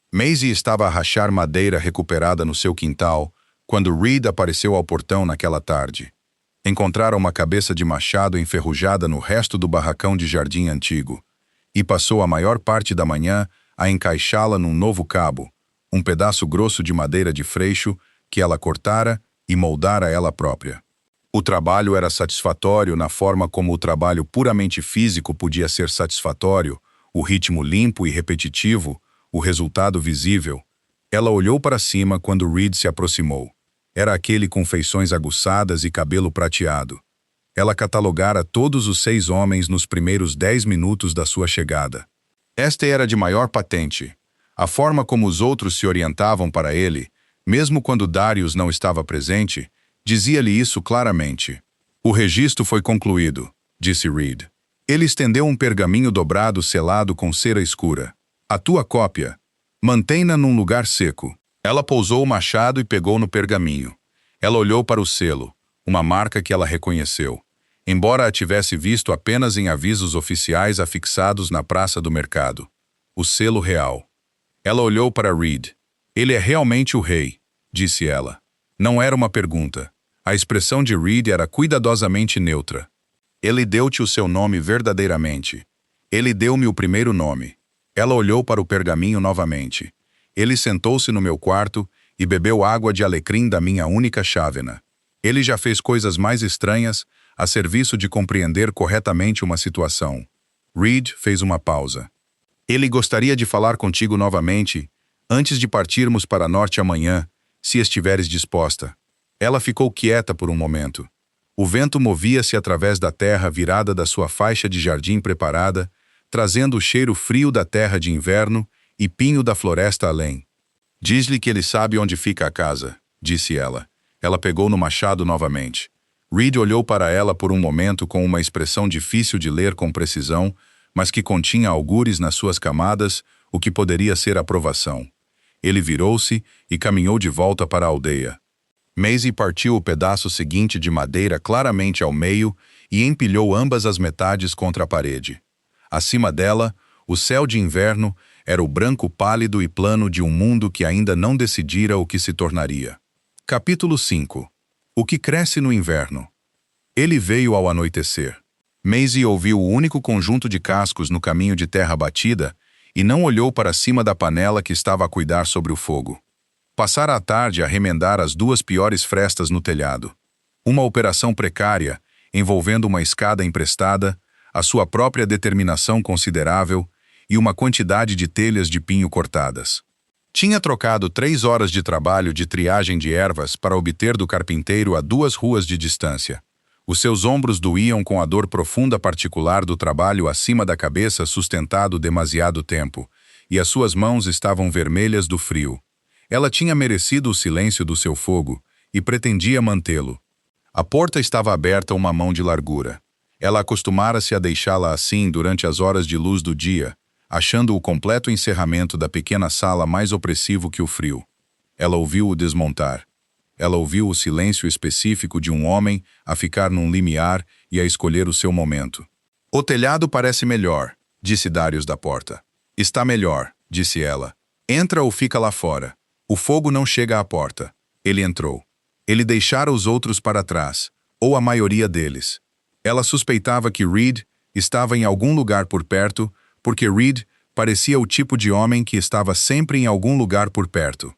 Maisie estava a rachar madeira recuperada no seu quintal quando Reed apareceu ao portão naquela tarde. Encontraram uma cabeça de machado enferrujada no resto do barracão de jardim antigo, e passou a maior parte da manhã a encaixá-la num novo cabo, um pedaço grosso de madeira de freixo que ela cortara e moldara ela própria. O trabalho era satisfatório na forma como o trabalho puramente físico podia ser satisfatório, o ritmo limpo e repetitivo, o resultado visível. Ela olhou para cima quando Reed se aproximou. Era aquele com feições aguçadas e cabelo prateado. Ela catalogara todos os 6 homens nos primeiros 10 minutos da sua chegada. Esta era de maior patente. A forma como os outros se orientavam para ele, mesmo quando Darius não estava presente, dizia-lhe isso claramente. O registro foi concluído, disse Reed. Ele estendeu um pergaminho dobrado selado com cera escura. A tua cópia. Mantém-na num lugar seco. Ela pousou o machado e pegou no pergaminho. Ela olhou para o selo, uma marca que ela reconheceu, embora a tivesse visto apenas em avisos oficiais afixados na praça do mercado. O selo real. Ela olhou para Reed. Ele é realmente o rei, disse ela. Não era uma pergunta. A expressão de Reed era cuidadosamente neutra. Ele deu-te o seu nome verdadeiramente. Ele deu-me o primeiro nome. Ela olhou para o pergaminho novamente. Ele sentou-se no meu quarto e bebeu água de alecrim da minha única chávena. Ele já fez coisas mais estranhas a serviço de compreender corretamente uma situação. Reed fez uma pausa. Ele gostaria de falar contigo novamente, antes de partirmos para norte amanhã, se estiveres disposta. Ela ficou quieta por um momento. O vento movia-se através da terra virada da sua faixa de jardim preparada, trazendo o cheiro frio da terra de inverno e pinho da floresta além. Diz-lhe que ele sabe onde fica a casa, disse ela. Ela pegou no machado novamente. Reed olhou para ela por um momento com uma expressão difícil de ler com precisão, mas que continha algures nas suas camadas, o que poderia ser aprovação. Ele virou-se e caminhou de volta para a aldeia. Maisie partiu o pedaço seguinte de madeira claramente ao meio e empilhou ambas as metades contra a parede. Acima dela, o céu de inverno era o branco pálido e plano de um mundo que ainda não decidira o que se tornaria. Capítulo 5. O que cresce no inverno. Ele veio ao anoitecer. Maisie ouviu o único conjunto de cascos no caminho de terra batida e não olhou para cima da panela que estava a cuidar sobre o fogo. Passara a tarde a remendar as 2 piores frestas no telhado. Uma operação precária, envolvendo uma escada emprestada, a sua própria determinação considerável e uma quantidade de telhas de pinho cortadas. Tinha trocado 3 horas de trabalho de triagem de ervas para obter do carpinteiro a 2 ruas de distância. Os seus ombros doíam com a dor profunda particular do trabalho acima da cabeça sustentado demasiado tempo, e as suas mãos estavam vermelhas do frio. Ela tinha merecido o silêncio do seu fogo e pretendia mantê-lo. A porta estava aberta uma mão de largura. Ela acostumara-se a deixá-la assim durante as horas de luz do dia, achando o completo encerramento da pequena sala mais opressivo que o frio. Ela ouviu-o desmontar. Ela ouviu o silêncio específico de um homem a ficar num limiar e a escolher o seu momento. O telhado parece melhor, disse Darius da porta. Está melhor, disse ela. Entra ou fica lá fora. O fogo não chega à porta. Ele entrou. Ele deixara os outros para trás, ou a maioria deles. Ela suspeitava que Reed estava em algum lugar por perto, porque Reed parecia o tipo de homem que estava sempre em algum lugar por perto.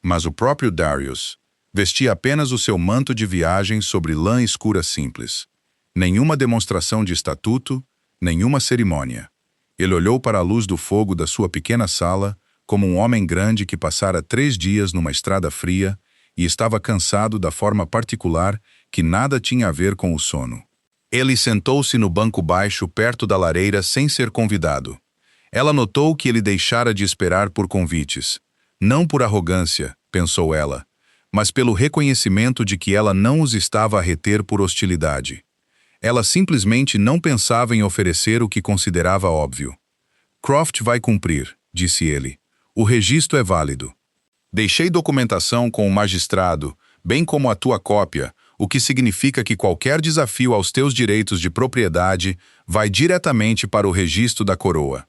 Mas o próprio Darius vestia apenas o seu manto de viagem sobre lã escura simples. Nenhuma demonstração de estatuto, nenhuma cerimônia. Ele olhou para a luz do fogo da sua pequena sala como um homem grande que passara 3 dias numa estrada fria e estava cansado da forma particular que nada tinha a ver com o sono. Ele sentou-se no banco baixo perto da lareira sem ser convidado. Ela notou que ele deixara de esperar por convites. Não por arrogância, pensou ela, mas pelo reconhecimento de que ela não os estava a reter por hostilidade. Ela simplesmente não pensava em oferecer o que considerava óbvio. Croft vai cumprir, disse ele. O registro é válido. Deixei documentação com o magistrado, bem como a tua cópia, o que significa que qualquer desafio aos teus direitos de propriedade vai diretamente para o registro da coroa.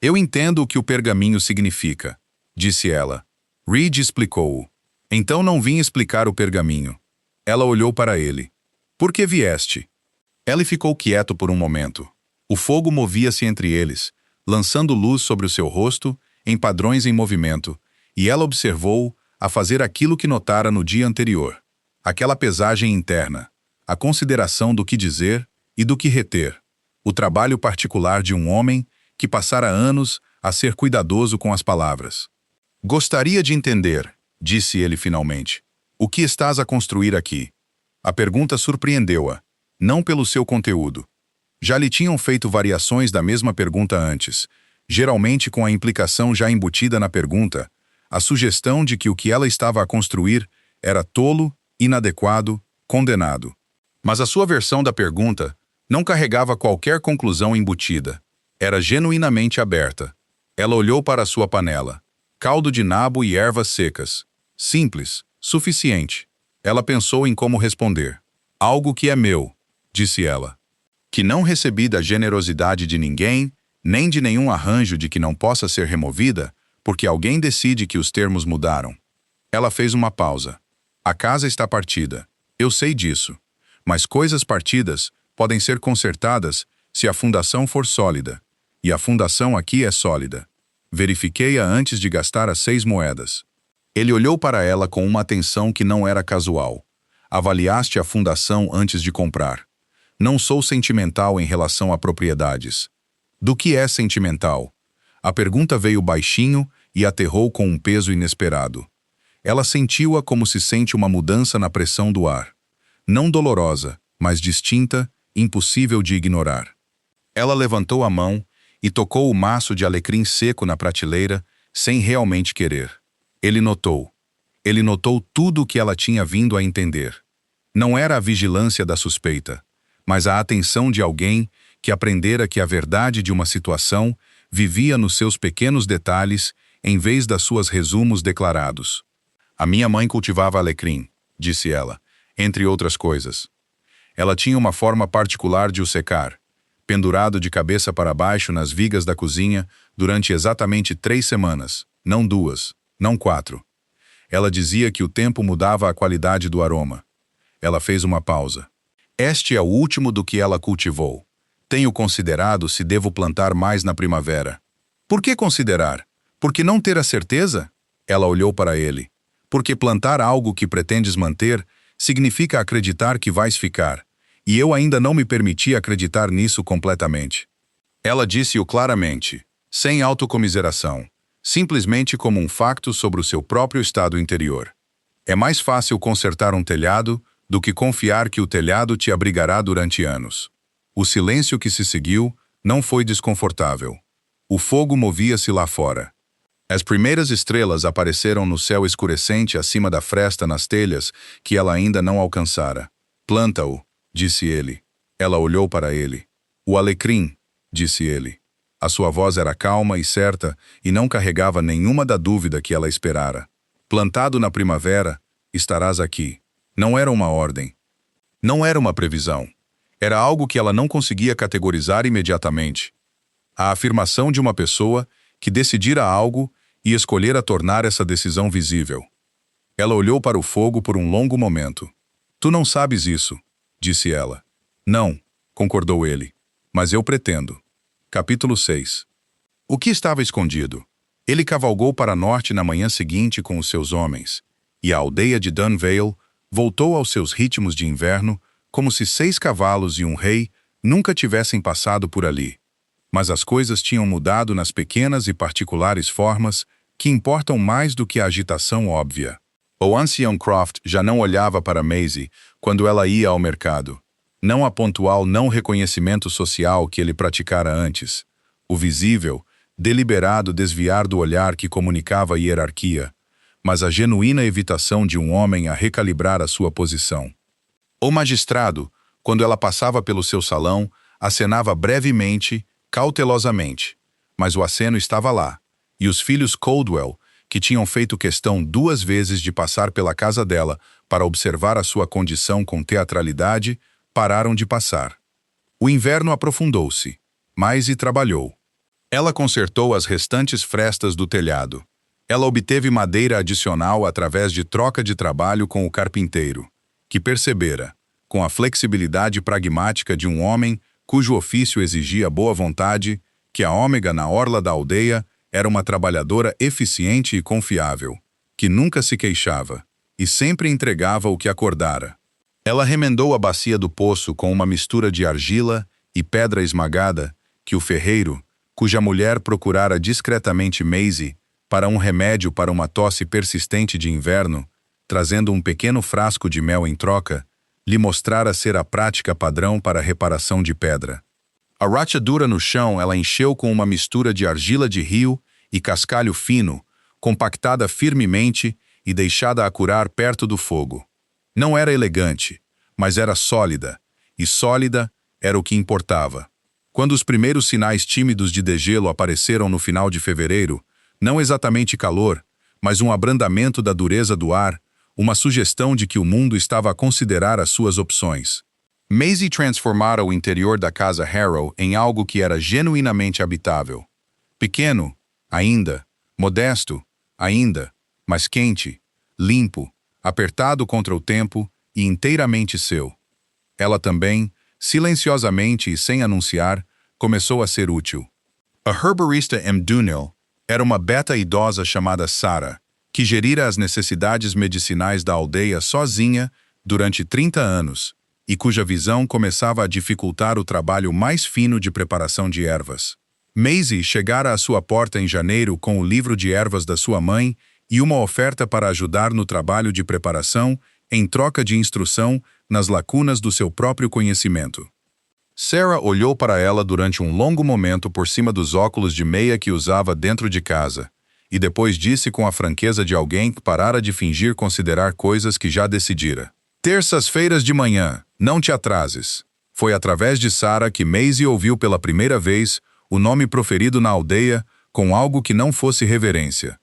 Eu entendo o que o pergaminho significa, disse ela. Reed explicou-o. Então não vim explicar o pergaminho. Ela olhou para ele. Por que vieste? Ele ficou quieto por um momento. O fogo movia-se entre eles, lançando luz sobre o seu rosto, em padrões em movimento, e ela observou a fazer aquilo que notara no dia anterior. Aquela pesagem interna, a consideração do que dizer e do que reter, o trabalho particular de um homem que passara anos a ser cuidadoso com as palavras. Gostaria de entender, disse ele finalmente, o que estás a construir aqui. A pergunta surpreendeu-a, não pelo seu conteúdo. Já lhe tinham feito variações da mesma pergunta antes, geralmente com a implicação já embutida na pergunta, a sugestão de que o que ela estava a construir era tolo, inadequado, condenado. Mas a sua versão da pergunta não carregava qualquer conclusão embutida. Era genuinamente aberta. Ela olhou para a sua panela. Caldo de nabo e ervas secas. Simples, suficiente. Ela pensou em como responder. Algo que é meu, disse ela. Que não recebi da generosidade de ninguém, nem de nenhum arranjo de que não possa ser removida, porque alguém decide que os termos mudaram. Ela fez uma pausa. A casa está partida. Eu sei disso. Mas coisas partidas podem ser consertadas se a fundação for sólida. E a fundação aqui é sólida. Verifiquei-a antes de gastar as 6 moedas. Ele olhou para ela com uma atenção que não era casual. Avaliaste a fundação antes de comprar. Não sou sentimental em relação a propriedades. Do que é sentimental? A pergunta veio baixinho e aterrou com um peso inesperado. Ela sentiu-a como se sente uma mudança na pressão do ar. Não dolorosa, mas distinta, impossível de ignorar. Ela levantou a mão e tocou o maço de alecrim seco na prateleira, sem realmente querer. Ele notou. Ele notou tudo o que ela tinha vindo a entender. Não era a vigilância da suspeita, mas a atenção de alguém que aprendera que a verdade de uma situação vivia nos seus pequenos detalhes, em vez das suas resumos declarados. A minha mãe cultivava alecrim, disse ela, entre outras coisas. Ela tinha uma forma particular de o secar, pendurado de cabeça para baixo nas vigas da cozinha durante exatamente 3 semanas, não 2, não 4. Ela dizia que o tempo mudava a qualidade do aroma. Ela fez uma pausa. Este é o último do que ela cultivou. Tenho considerado se devo plantar mais na primavera. Por que considerar? Porque não ter a certeza? Ela olhou para ele. Porque plantar algo que pretendes manter significa acreditar que vais ficar, e eu ainda não me permiti acreditar nisso completamente. Ela disse-o claramente, sem autocomiseração, simplesmente como um facto sobre o seu próprio estado interior. É mais fácil consertar um telhado do que confiar que o telhado te abrigará durante anos. O silêncio que se seguiu não foi desconfortável. O fogo movia-se lá fora. As primeiras estrelas apareceram no céu escurecente acima da fresta nas telhas que ela ainda não alcançara. Planta-o, disse ele. Ela olhou para ele. O alecrim, disse ele. A sua voz era calma e certa e não carregava nenhuma da dúvida que ela esperara. Plantado na primavera, estarás aqui. Não era uma ordem. Não era uma previsão. Era algo que ela não conseguia categorizar imediatamente. A afirmação de uma pessoa que decidira algo e escolhera tornar essa decisão visível. Ela olhou para o fogo por um longo momento. Tu não sabes isso, disse ela. Não, concordou ele. Mas eu pretendo. Capítulo 6. O que estava escondido? Ele cavalgou para norte na manhã seguinte com os seus homens, e a aldeia de Dunvale voltou aos seus ritmos de inverno como se 6 cavalos e um rei nunca tivessem passado por ali. Mas as coisas tinham mudado nas pequenas e particulares formas que importam mais do que a agitação óbvia. O ancião Croft já não olhava para Maisie quando ela ia ao mercado. Não a pontual não reconhecimento social que ele praticara antes. O visível, deliberado desviar do olhar que comunicava a hierarquia, mas a genuína evitação de um homem a recalibrar a sua posição. O magistrado, quando ela passava pelo seu salão, acenava brevemente, cautelosamente, mas o aceno estava lá, e os filhos Coldwell que tinham feito questão 2 vezes de passar pela casa dela para observar a sua condição com teatralidade, pararam de passar. O inverno aprofundou-se. Maisie trabalhou. Ela consertou as restantes frestas do telhado. Ela obteve madeira adicional através de troca de trabalho com o carpinteiro, que percebera, com a flexibilidade pragmática de um homem cujo ofício exigia boa vontade, que a Ômega na orla da aldeia era uma trabalhadora eficiente e confiável, que nunca se queixava e sempre entregava o que acordara. Ela remendou a bacia do poço com uma mistura de argila e pedra esmagada que o ferreiro, cuja mulher procurara discretamente Maisie para um remédio para uma tosse persistente de inverno, trazendo um pequeno frasco de mel em troca, lhe mostrara ser a prática padrão para a reparação de pedra. A rachadura no chão ela encheu com uma mistura de argila de rio e cascalho fino, compactada firmemente e deixada a curar perto do fogo. Não era elegante, mas era sólida, e sólida era o que importava. Quando os primeiros sinais tímidos de degelo apareceram no final de fevereiro, não exatamente calor, mas um abrandamento da dureza do ar, uma sugestão de que o mundo estava a considerar as suas opções. Maisie transformara o interior da casa Harrow em algo que era genuinamente habitável. Pequeno, ainda, modesto, ainda, mas quente, limpo, apertado contra o tempo e inteiramente seu. Ela também, silenciosamente e sem anunciar, começou a ser útil. A herborista McDougall era uma beta idosa chamada Sarah, que gerira as necessidades medicinais da aldeia sozinha durante 30 anos e cuja visão começava a dificultar o trabalho mais fino de preparação de ervas. Maisie chegara à sua porta em janeiro com o livro de ervas da sua mãe e uma oferta para ajudar no trabalho de preparação em troca de instrução nas lacunas do seu próprio conhecimento. Sarah olhou para ela durante um longo momento por cima dos óculos de meia que usava dentro de casa, e depois disse com a franqueza de alguém que parara de fingir considerar coisas que já decidira. Terças-feiras de manhã, não te atrases. Foi através de Sarah que Maisie ouviu pela primeira vez o nome proferido na aldeia com algo que não fosse reverência.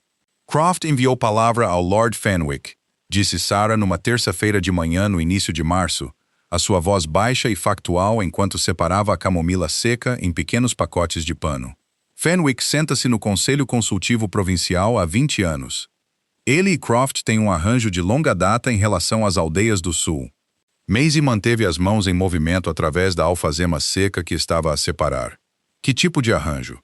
Croft enviou palavra ao Lord Fenwick, disse Sarah numa terça-feira de manhã no início de março, a sua voz baixa e factual enquanto separava a camomila seca em pequenos pacotes de pano. Fenwick senta-se no Conselho Consultivo Provincial há 20 anos. Ele e Croft têm um arranjo de longa data em relação às aldeias do sul. Maisie manteve as mãos em movimento através da alfazema seca que estava a separar. Que tipo de arranjo?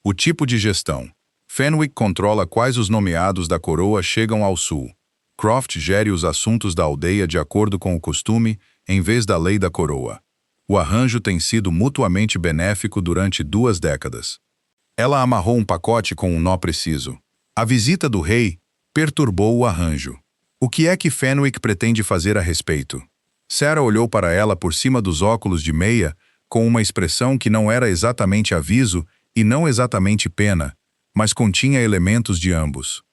O tipo de gestão. Fenwick controla quais os nomeados da coroa chegam ao sul. Croft gere os assuntos da aldeia de acordo com o costume, em vez da lei da coroa. O arranjo tem sido mutuamente benéfico durante 2 décadas. Ela amarrou um pacote com um nó preciso. A visita do rei perturbou o arranjo. O que é que Fenwick pretende fazer a respeito? Sarah olhou para ela por cima dos óculos de meia, com uma expressão que não era exatamente aviso e não exatamente pena, mas continha elementos de ambos.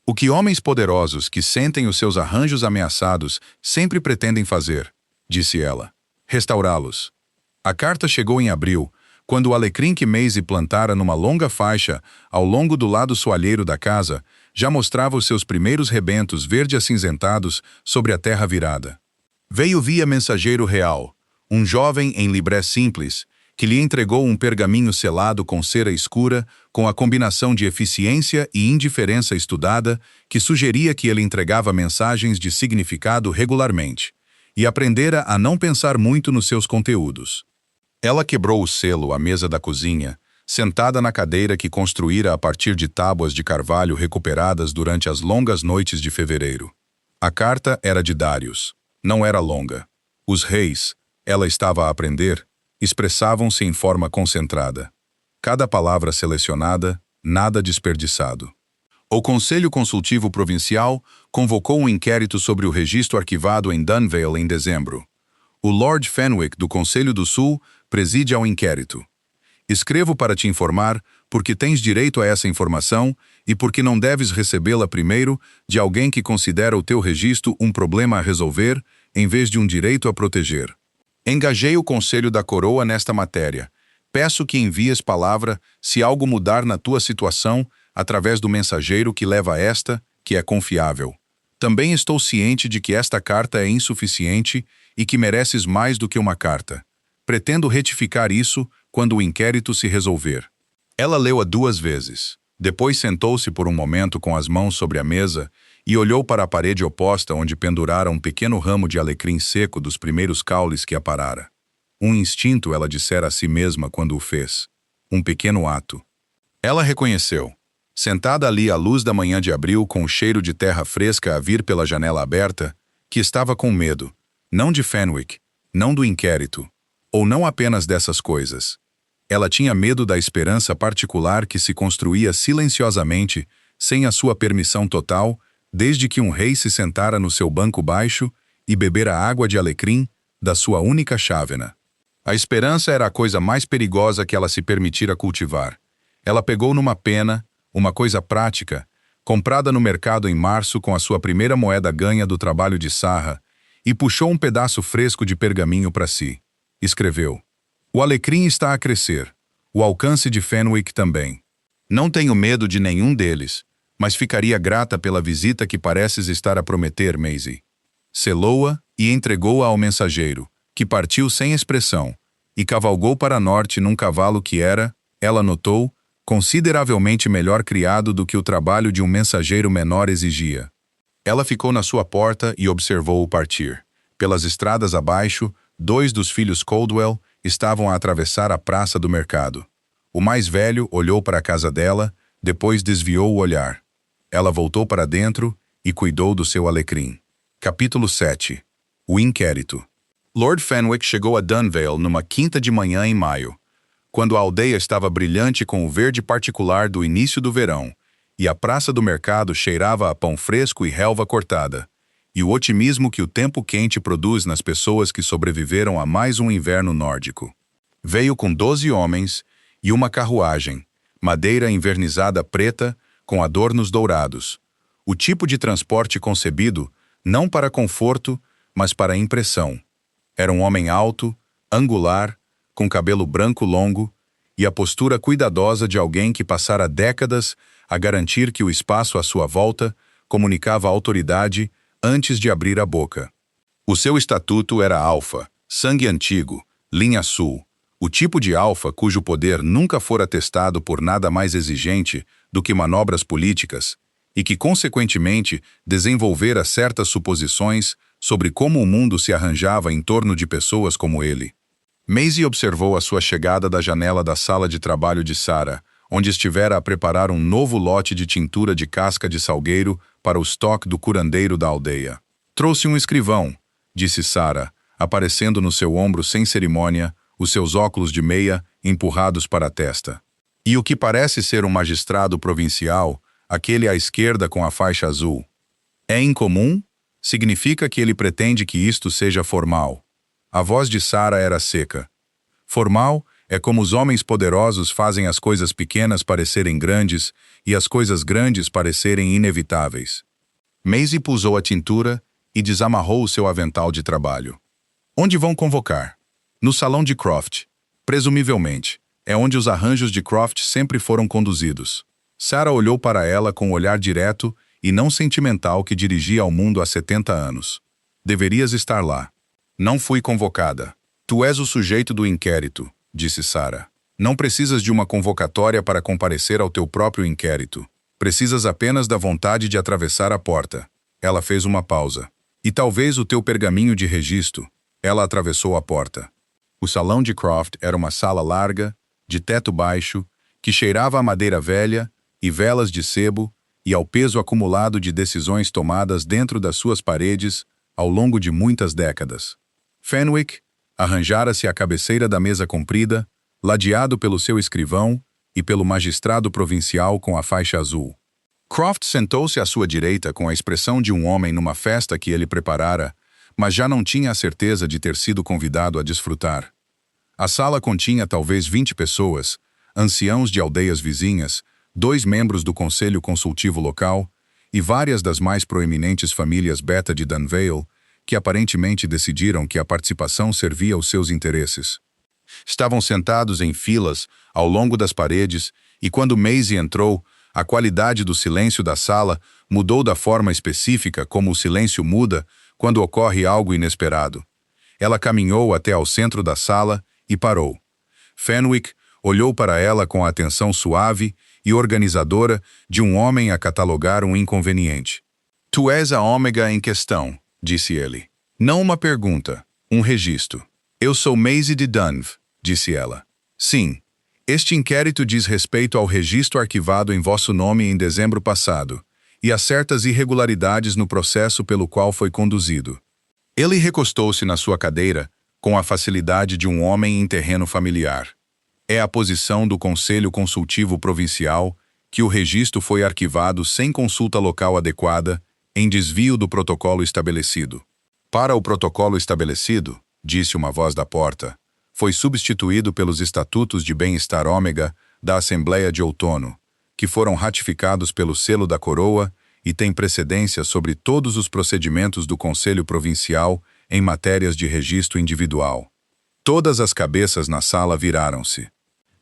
O que homens poderosos que sentem os seus arranjos ameaçados sempre pretendem fazer, disse ela. Restaurá-los. A carta chegou em abril, quando o alecrim que Maisie plantara numa longa faixa ao longo do lado soalheiro da casa já mostrava os seus primeiros rebentos verde-acinzentados sobre a terra virada. Veio via mensageiro real, um jovem em libré simples, que lhe entregou um pergaminho selado com cera escura, com a combinação de eficiência e indiferença estudada, que sugeria que ele entregava mensagens de significado regularmente, e aprendera a não pensar muito nos seus conteúdos. Ela quebrou o selo à mesa da cozinha, sentada na cadeira que construíra a partir de tábuas de carvalho recuperadas durante as longas noites de fevereiro. A carta era de Darius. Não era longa. Os reis, ela estava a aprender, expressavam-se em forma concentrada. Cada palavra selecionada, nada desperdiçado. O Conselho Consultivo Provincial convocou um inquérito sobre o registro arquivado em Dunvale em dezembro. O Lord Fenwick, do Conselho do Sul, preside ao inquérito. Escrevo para te informar porque tens direito a essa informação e porque não deves recebê-la primeiro de alguém que considera o teu registro um problema a resolver, em vez de um direito a proteger. Engajei o Conselho da Coroa nesta matéria. Peço que envies palavra se algo mudar na tua situação através do mensageiro que leva esta, que é confiável. Também estou ciente de que esta carta é insuficiente e que mereces mais do que uma carta. Pretendo retificar isso quando o inquérito se resolver. Ela leu-a 2 vezes. Depois sentou-se por um momento com as mãos sobre a mesa e olhou para a parede oposta onde pendurara um pequeno ramo de alecrim seco dos primeiros caules que aparara. Um instinto, ela dissera a si mesma quando o fez. Um pequeno ato. Ela reconheceu. Sentada ali à luz da manhã de abril com o cheiro de terra fresca a vir pela janela aberta, que estava com medo, não de Fenwick, não do inquérito, ou não apenas dessas coisas. Ela tinha medo da esperança particular que se construía silenciosamente, sem a sua permissão total, desde que um rei se sentara no seu banco baixo e bebera água de alecrim da sua única chávena. A esperança era a coisa mais perigosa que ela se permitira cultivar. Ela pegou numa pena, uma coisa prática, comprada no mercado em março com a sua primeira moeda ganha do trabalho de Sarah, e puxou um pedaço fresco de pergaminho para si. Escreveu: "O alecrim está a crescer. O alcance de Fenwick também. Não tenho medo de nenhum deles, mas ficaria grata pela visita que pareces estar a prometer, Maisie." Selou-a e entregou-a ao mensageiro, que partiu sem expressão, e cavalgou para norte num cavalo que era, ela notou, consideravelmente melhor criado do que o trabalho de um mensageiro menor exigia. Ela ficou na sua porta e observou-o partir. Pelas estradas abaixo, 2 dos filhos Coldwell estavam a atravessar a praça do mercado. O mais velho olhou para a casa dela, depois desviou o olhar. Ela voltou para dentro e cuidou do seu alecrim. Capítulo 7. O inquérito. Lord Fenwick chegou a Dunvale numa quinta de manhã em maio, quando a aldeia estava brilhante com o verde particular do início do verão, e a praça do mercado cheirava a pão fresco e relva cortada, e o otimismo que o tempo quente produz nas pessoas que sobreviveram a mais um inverno nórdico. Veio com 12 homens e uma carruagem, madeira envernizada preta com adornos dourados, o tipo de transporte concebido não para conforto, mas para impressão. Era um homem alto, angular, com cabelo branco longo e a postura cuidadosa de alguém que passara décadas a garantir que o espaço à sua volta comunicava autoridade antes de abrir a boca. O seu estatuto era alfa, sangue antigo, linha sul, o tipo de alfa cujo poder nunca fora testado por nada mais exigente do que manobras políticas e que, consequentemente, desenvolvera certas suposições sobre como o mundo se arranjava em torno de pessoas como ele. Maisie observou a sua chegada da janela da sala de trabalho de Sarah, onde estivera a preparar um novo lote de tintura de casca de salgueiro para o estoque do curandeiro da aldeia. "Trouxe um escrivão", disse Sarah, aparecendo no seu ombro sem cerimônia, os seus óculos de meia empurrados para a testa. "E o que parece ser um magistrado provincial, aquele à esquerda com a faixa azul. É incomum? Significa que ele pretende que isto seja formal." A voz de Sarah era seca. "Formal é como os homens poderosos fazem as coisas pequenas parecerem grandes e as coisas grandes parecerem inevitáveis." Maisie pusou a tintura e desamarrou o seu avental de trabalho. "Onde vão convocar?" "No salão de Croft. Presumivelmente. É onde os arranjos de Croft sempre foram conduzidos." Sarah olhou para ela com um olhar direto e não sentimental que dirigia ao mundo há 70 anos. "Deverias estar lá." "Não fui convocada." "Tu és o sujeito do inquérito", disse Sarah. "Não precisas de uma convocatória para comparecer ao teu próprio inquérito. Precisas apenas da vontade de atravessar a porta." Ela fez uma pausa. "E talvez o teu pergaminho de registro." Ela atravessou a porta. O salão de Croft era uma sala larga, de teto baixo, que cheirava a madeira velha e velas de sebo e ao peso acumulado de decisões tomadas dentro das suas paredes ao longo de muitas décadas. Fenwick arranjara-se à cabeceira da mesa comprida, ladeado pelo seu escrivão e pelo magistrado provincial com a faixa azul. Croft sentou-se à sua direita com a expressão de um homem numa festa que ele preparara, mas já não tinha a certeza de ter sido convidado a desfrutar. A sala continha talvez 20 pessoas, anciãos de aldeias vizinhas, 2 membros do conselho consultivo local e várias das mais proeminentes famílias beta de Dunvale, que aparentemente decidiram que a participação servia aos seus interesses. Estavam sentados em filas ao longo das paredes e quando Maisie entrou, A qualidade do silêncio da sala mudou da forma específica como o silêncio muda quando ocorre algo inesperado. Ela caminhou até ao centro da sala e parou. Fenwick olhou para ela com a atenção suave e organizadora de um homem a catalogar um inconveniente. Tu és a Ômega em questão, disse ele. Não uma pergunta, um registro. Eu sou Maisie de Dunve, disse ela. Sim, este inquérito diz respeito ao registro arquivado em vosso nome em dezembro passado e a certas irregularidades no processo pelo qual foi conduzido. Ele recostou-se na sua cadeira com a facilidade de um homem em terreno familiar. É a posição do Conselho Consultivo Provincial que o registro foi arquivado sem consulta local adequada, em desvio do protocolo estabelecido. Para o protocolo estabelecido, disse uma voz da porta, foi substituído pelos Estatutos de Bem-Estar Ômega da Assembleia de Outono, que foram ratificados pelo selo da Coroa e têm precedência sobre todos os procedimentos do Conselho Provincial em matérias de registro individual. Todas as cabeças na sala viraram-se.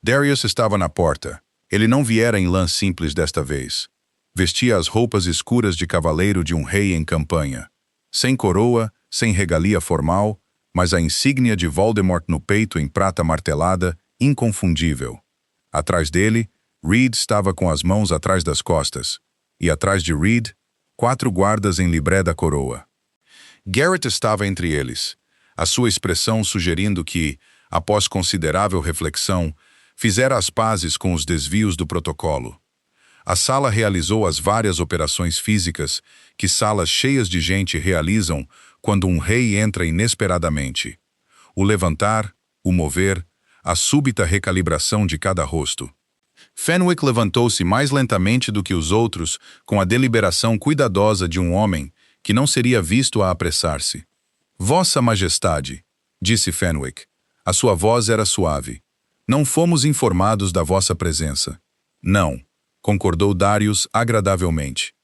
Darius estava na porta. Ele não viera em lã simples desta vez. Vestia as roupas escuras de cavaleiro de um rei em campanha. Sem coroa, sem regalia formal, mas a insígnia de Voldemort no peito em prata martelada, inconfundível. Atrás dele, Reed estava com as mãos atrás das costas, e atrás de Reed, 4 guardas em libré da coroa. Garrett estava entre eles, a sua expressão sugerindo que, após considerável reflexão, fizera as pazes com os desvios do protocolo. A sala realizou as várias operações físicas que salas cheias de gente realizam quando um rei entra inesperadamente. O levantar, o mover, a súbita recalibração de cada rosto. Fenwick levantou-se mais lentamente do que os outros com a deliberação cuidadosa de um homem que não seria visto a apressar-se. Vossa Majestade, disse Fenwick. A sua voz era suave. Não fomos informados da vossa presença. Não, concordou Darius agradavelmente.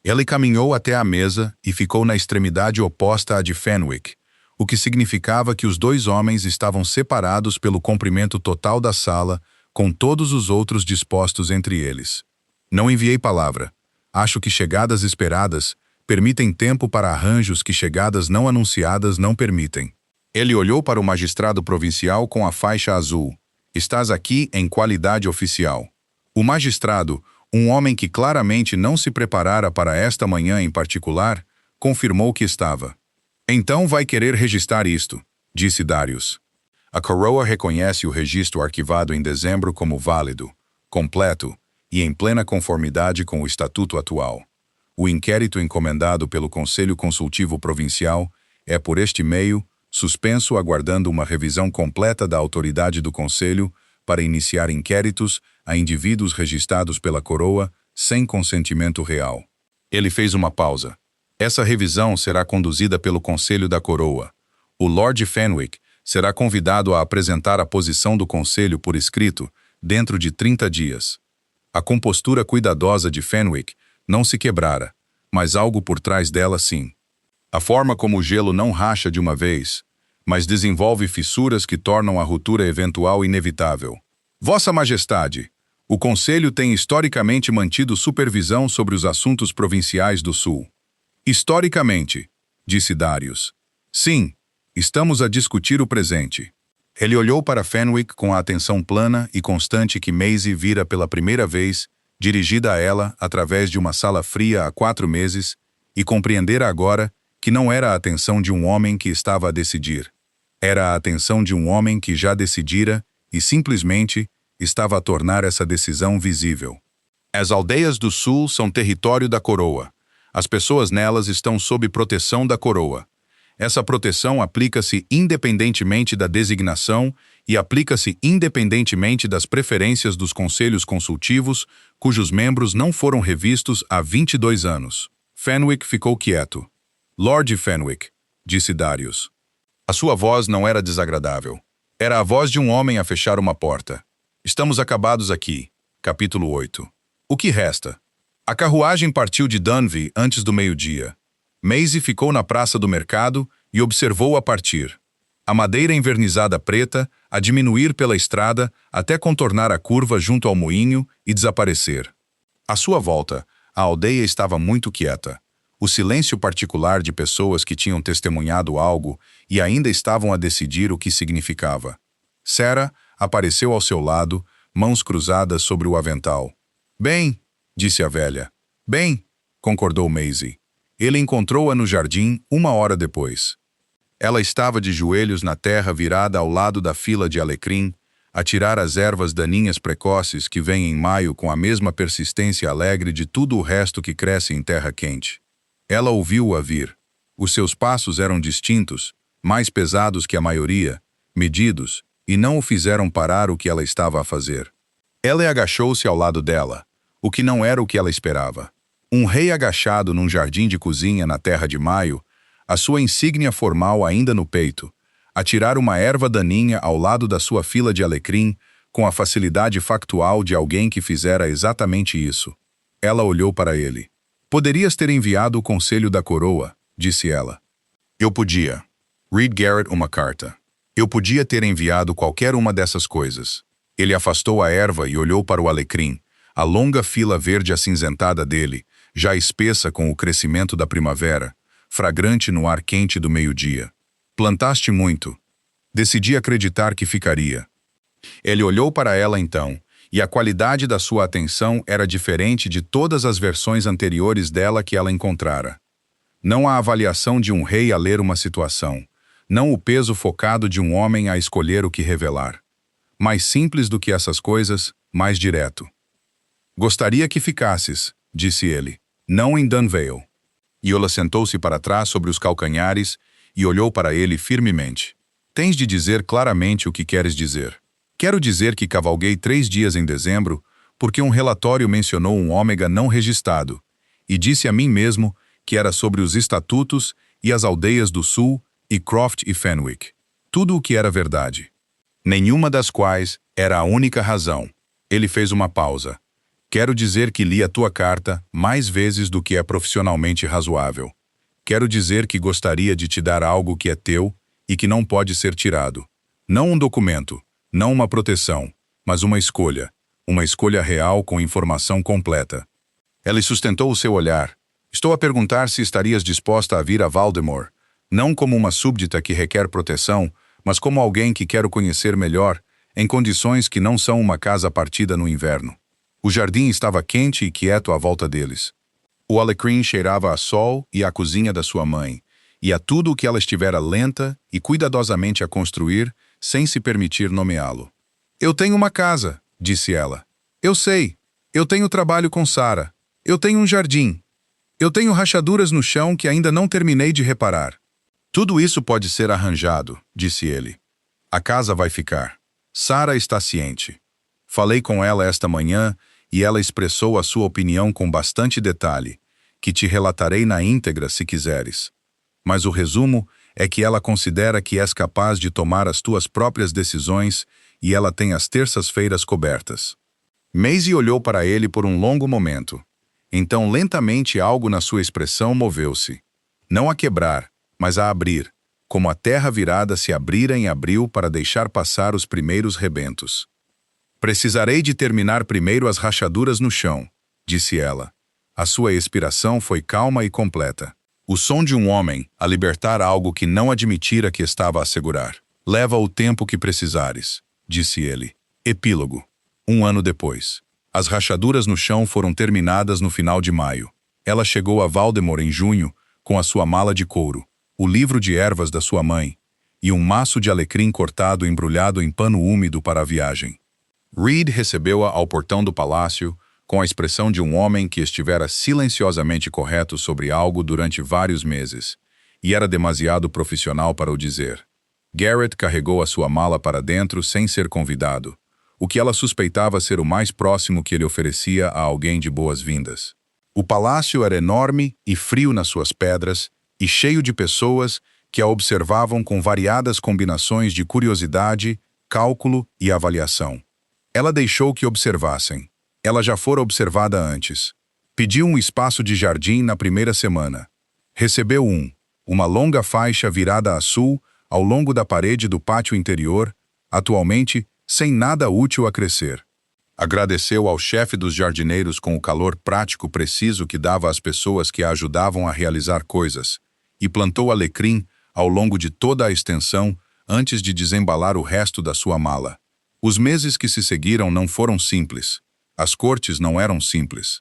Ele caminhou até a mesa e ficou na extremidade oposta à de Fenwick, o que significava que os 2 homens estavam separados pelo comprimento total da sala, com todos os outros dispostos entre eles. Não enviei palavra. Acho que chegadas esperadas permitem tempo para arranjos que chegadas não anunciadas não permitem. Ele olhou para o magistrado provincial com a faixa azul. Estás aqui em qualidade oficial. O magistrado, um homem que claramente não se preparara para esta manhã em particular, confirmou que estava. Então vai querer registrar isto, disse Darius. A coroa reconhece o registro arquivado em dezembro como válido, completo e em plena conformidade com o estatuto atual. O inquérito encomendado pelo Conselho Consultivo Provincial é, por este meio, suspenso aguardando uma revisão completa da autoridade do Conselho para iniciar inquéritos a indivíduos registrados pela coroa sem consentimento real. Ele fez uma pausa. Essa revisão será conduzida pelo Conselho da Coroa. O Lord Fenwick será convidado a apresentar a posição do Conselho por escrito dentro de 30 dias. A compostura cuidadosa de Fenwick não se quebrara, mas algo por trás dela sim. A forma como o gelo não racha de uma vez, mas desenvolve fissuras que tornam a ruptura eventual inevitável. Vossa Majestade, o Conselho tem historicamente mantido supervisão sobre os assuntos provinciais do Sul. Historicamente, disse Darius. Sim, estamos a discutir o presente. Ele olhou para Fenwick com a atenção plana e constante que Maisie vira pela primeira vez, dirigida a ela através de uma sala fria há 4 meses, e compreendera agora que não era a atenção de um homem que estava a decidir. Era a atenção de um homem que já decidira e simplesmente estava a tornar essa decisão visível. As aldeias do Sul são território da coroa. As pessoas nelas estão sob proteção da coroa. Essa proteção aplica-se independentemente da designação e aplica-se independentemente das preferências dos conselhos consultivos, cujos membros não foram revistos há 22 anos. Fenwick ficou quieto. Lord Fenwick, disse Darius. A sua voz não era desagradável. Era a voz de um homem a fechar uma porta. Estamos acabados aqui. Capítulo 8. O que resta? A carruagem partiu de Dunve antes do meio-dia. Maisie ficou na praça do mercado e observou-a partir. A madeira envernizada preta a diminuir pela estrada até contornar a curva junto ao moinho e desaparecer. À sua volta, a aldeia estava muito quieta. O silêncio particular de pessoas que tinham testemunhado algo e ainda estavam a decidir o que significava. Sarah apareceu ao seu lado, mãos cruzadas sobre o avental. Bem, disse a velha. Bem, concordou Maisie. Ele encontrou-a no jardim 1 hora depois. Ela estava de joelhos na terra virada ao lado da fila de alecrim, a tirar as ervas daninhas precoces que vêm em maio com a mesma persistência alegre de tudo o resto que cresce em terra quente. Ela ouviu-a vir. Os seus passos eram distintos, mais pesados que a maioria, medidos, e não o fizeram parar o que ela estava a fazer. Ela agachou-se ao lado dela, o que não era o que ela esperava. Um rei agachado num jardim de cozinha na terra de maio, a sua insígnia formal ainda no peito, a tirar uma erva daninha ao lado da sua fila de alecrim, com a facilidade factual de alguém que fizera exatamente isso. Ela olhou para ele. Poderias ter enviado o conselho da coroa, disse ela. Eu podia. Read Garrett uma carta. Eu podia ter enviado qualquer uma dessas coisas. Ele afastou a erva e olhou para o alecrim, a longa fila verde acinzentada dele, já espessa com o crescimento da primavera, fragrante no ar quente do meio-dia. Plantaste muito. Decidi acreditar que ficaria. Ele olhou para ela então, e a qualidade da sua atenção era diferente de todas as versões anteriores dela que ela encontrara. Não a avaliação de um rei a ler uma situação, não o peso focado de um homem a escolher o que revelar. Mais simples do que essas coisas, mais direto. Gostaria que ficasses, disse ele, não em Dunvale. Iola sentou-se para trás sobre os calcanhares e olhou para ele firmemente. Tens de dizer claramente o que queres dizer. Quero dizer que cavalguei 3 dias em dezembro porque um relatório mencionou um ômega não registrado e disse a mim mesmo que era sobre os estatutos e as aldeias do sul e Croft e Fenwick. Tudo o que era verdade. Nenhuma das quais era a única razão. Ele fez uma pausa. Quero dizer que li a tua carta mais vezes do que é profissionalmente razoável. Quero dizer que gostaria de te dar algo que é teu e que não pode ser tirado. Não um documento, não uma proteção, mas uma escolha real com informação completa. Ela sustentou o seu olhar. Estou a perguntar se estarias disposta a vir a Valdemar, não como uma súbdita que requer proteção, mas como alguém que quer o conhecer melhor, em condições que não são uma casa partida no inverno. O jardim estava quente e quieto à volta deles. O alecrim cheirava a sol e à cozinha da sua mãe, e a tudo o que ela estivera lenta e cuidadosamente a construir, sem se permitir nomeá-lo. Eu tenho uma casa, disse ela. Eu sei. Eu tenho trabalho com Sarah. Eu tenho um jardim. Eu tenho rachaduras no chão que ainda não terminei de reparar. Tudo isso pode ser arranjado, disse ele. A casa vai ficar. Sarah está ciente. Falei com ela esta manhã e ela expressou a sua opinião com bastante detalhe, que te relatarei na íntegra se quiseres. Mas o resumo é que ela considera que és capaz de tomar as tuas próprias decisões e ela tem as terças-feiras cobertas. Maisie olhou para ele por um longo momento. Então lentamente algo na sua expressão moveu-se. Não a quebrar, mas a abrir, como a terra virada se abrira em abril para deixar passar os primeiros rebentos. Precisarei de terminar primeiro as rachaduras no chão, disse ela. A sua expiração foi calma e completa. O som de um homem a libertar algo que não admitira que estava a segurar. Leva o tempo que precisares, disse ele. Epílogo. 1 ano depois. As rachaduras no chão foram terminadas no final de maio. Ela chegou a Valdemar em junho com a sua mala de couro, o livro de ervas da sua mãe e um maço de alecrim cortado embrulhado em pano úmido para a viagem. Reed recebeu-a ao portão do palácio com a expressão de um homem que estivera silenciosamente correto sobre algo durante vários meses, e era demasiado profissional para o dizer. Garrett carregou a sua mala para dentro sem ser convidado, o que ela suspeitava ser o mais próximo que ele oferecia a alguém de boas-vindas. O palácio era enorme e frio nas suas pedras, e cheio de pessoas que a observavam com variadas combinações de curiosidade, cálculo e avaliação. Ela deixou que observassem. Ela já fora observada antes. Pediu um espaço de jardim na primeira semana. Recebeu uma longa faixa virada a sul ao longo da parede do pátio interior, atualmente sem nada útil a crescer. Agradeceu ao chefe dos jardineiros com o calor prático preciso que dava às pessoas que a ajudavam a realizar coisas, e plantou alecrim ao longo de toda a extensão antes de desembalar o resto da sua mala. Os meses que se seguiram não foram simples. As cortes não eram simples.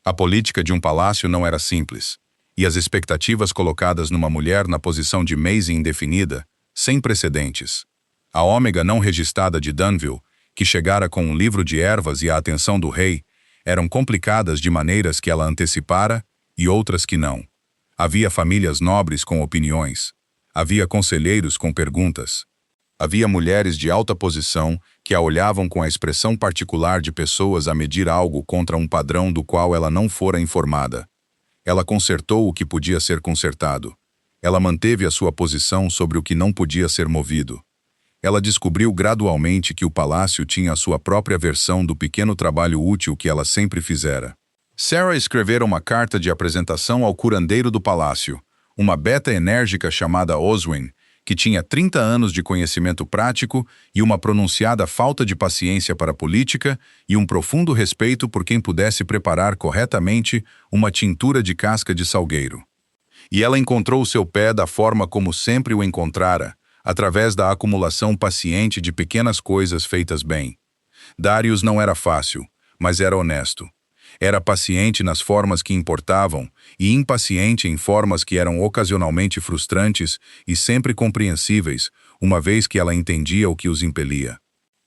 A política de um palácio não era simples. E as expectativas colocadas numa mulher na posição de Maisie indefinida, sem precedentes. A ômega não registrada de Dunville, que chegara com um livro de ervas e a atenção do rei, eram complicadas de maneiras que ela antecipara e outras que não. Havia famílias nobres com opiniões. Havia conselheiros com perguntas. Havia mulheres de alta posição que a olhavam com a expressão particular de pessoas a medir algo contra um padrão do qual ela não fora informada. Ela consertou o que podia ser consertado. Ela manteve a sua posição sobre o que não podia ser movido. Ela descobriu gradualmente que o palácio tinha a sua própria versão do pequeno trabalho útil que ela sempre fizera. Sarah escrevera uma carta de apresentação ao curandeiro do palácio, uma beta enérgica chamada Oswin, que tinha 30 anos de conhecimento prático e uma pronunciada falta de paciência para a política e um profundo respeito por quem pudesse preparar corretamente uma tintura de casca de salgueiro. E ela encontrou seu pé da forma como sempre o encontrara, através da acumulação paciente de pequenas coisas feitas bem. Darius não era fácil, mas era honesto. Era paciente nas formas que importavam e impaciente em formas que eram ocasionalmente frustrantes e sempre compreensíveis, uma vez que ela entendia o que os impelia.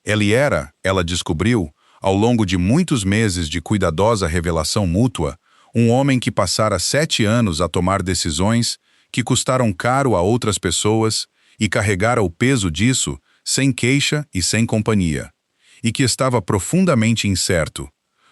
Ele era, ela descobriu, ao longo de muitos meses de cuidadosa revelação mútua, um homem que passara 7 anos a tomar decisões que custaram caro a outras pessoas e carregara o peso disso sem queixa e sem companhia, e que estava profundamente incerto,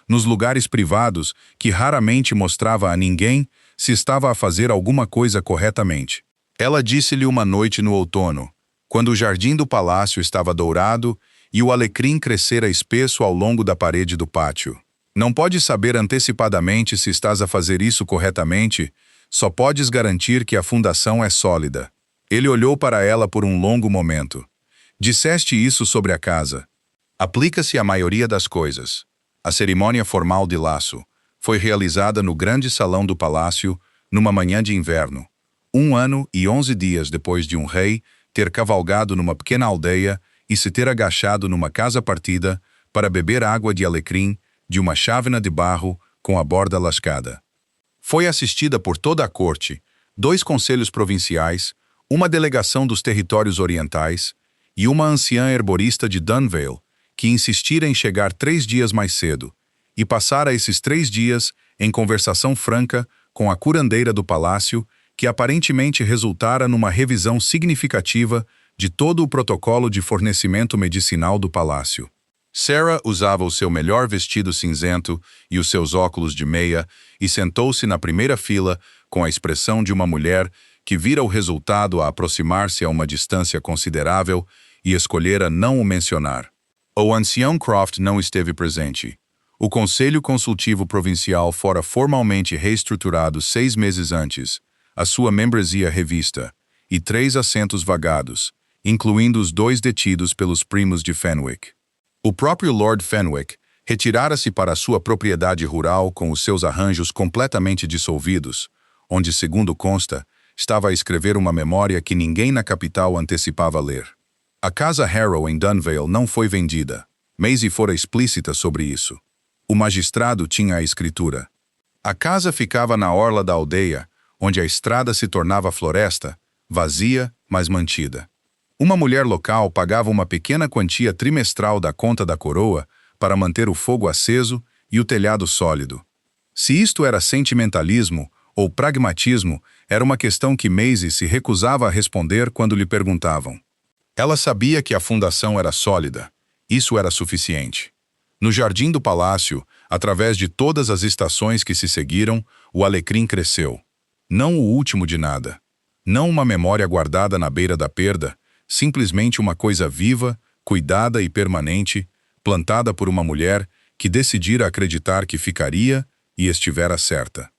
nos lugares privados que raramente mostrava a ninguém se estava a fazer alguma coisa corretamente. Ela disse-lhe uma noite no outono, quando o jardim do palácio estava dourado e o alecrim crescera espesso ao longo da parede do pátio. Não podes saber antecipadamente se estás a fazer isso corretamente, só podes garantir que a fundação é sólida. Ele olhou para ela por um longo momento. Disseste isso sobre a casa. Aplica-se à maioria das coisas. A cerimônia formal de laço foi realizada no grande salão do palácio numa manhã de inverno, 1 ano e 11 dias depois de um rei ter cavalgado numa pequena aldeia e se ter agachado numa casa partida para beber água de alecrim de uma chávena de barro com a borda lascada. Foi assistida por toda a corte, 2 conselhos provinciais, uma delegação dos territórios orientais e uma anciã herborista de Dunvale, que insistira em chegar 3 dias mais cedo, e passara esses 3 dias em conversação franca com a curandeira do palácio, que aparentemente resultara numa revisão significativa de todo o protocolo de fornecimento medicinal do palácio. Sarah usava o seu melhor vestido cinzento e os seus óculos de meia e sentou-se na primeira fila com a expressão de uma mulher que vira o resultado a aproximar-se a uma distância considerável e escolhera não o mencionar. O ancião Croft não esteve presente. O Conselho Consultivo Provincial fora formalmente reestruturado 6 meses antes, a sua membresia revista, e 3 assentos vagados, incluindo os 2 detidos pelos primos de Fenwick. O próprio Lord Fenwick retirara-se para a sua propriedade rural com os seus arranjos completamente dissolvidos, onde, segundo consta, estava a escrever uma memória que ninguém na capital antecipava ler. A casa Harrow em Dunvale não foi vendida. Maisie fora explícita sobre isso. O magistrado tinha a escritura. A casa ficava na orla da aldeia, onde a estrada se tornava floresta, vazia, mas mantida. Uma mulher local pagava uma pequena quantia trimestral da conta da coroa para manter o fogo aceso e o telhado sólido. Se isto era sentimentalismo ou pragmatismo, era uma questão que Maisie se recusava a responder quando lhe perguntavam. Ela sabia que a fundação era sólida. Isso era suficiente. No jardim do palácio, através de todas as estações que se seguiram, o alecrim cresceu. Não o último de nada. Não uma memória guardada na beira da perda, simplesmente uma coisa viva, cuidada e permanente, plantada por uma mulher que decidira acreditar que ficaria e estivera certa.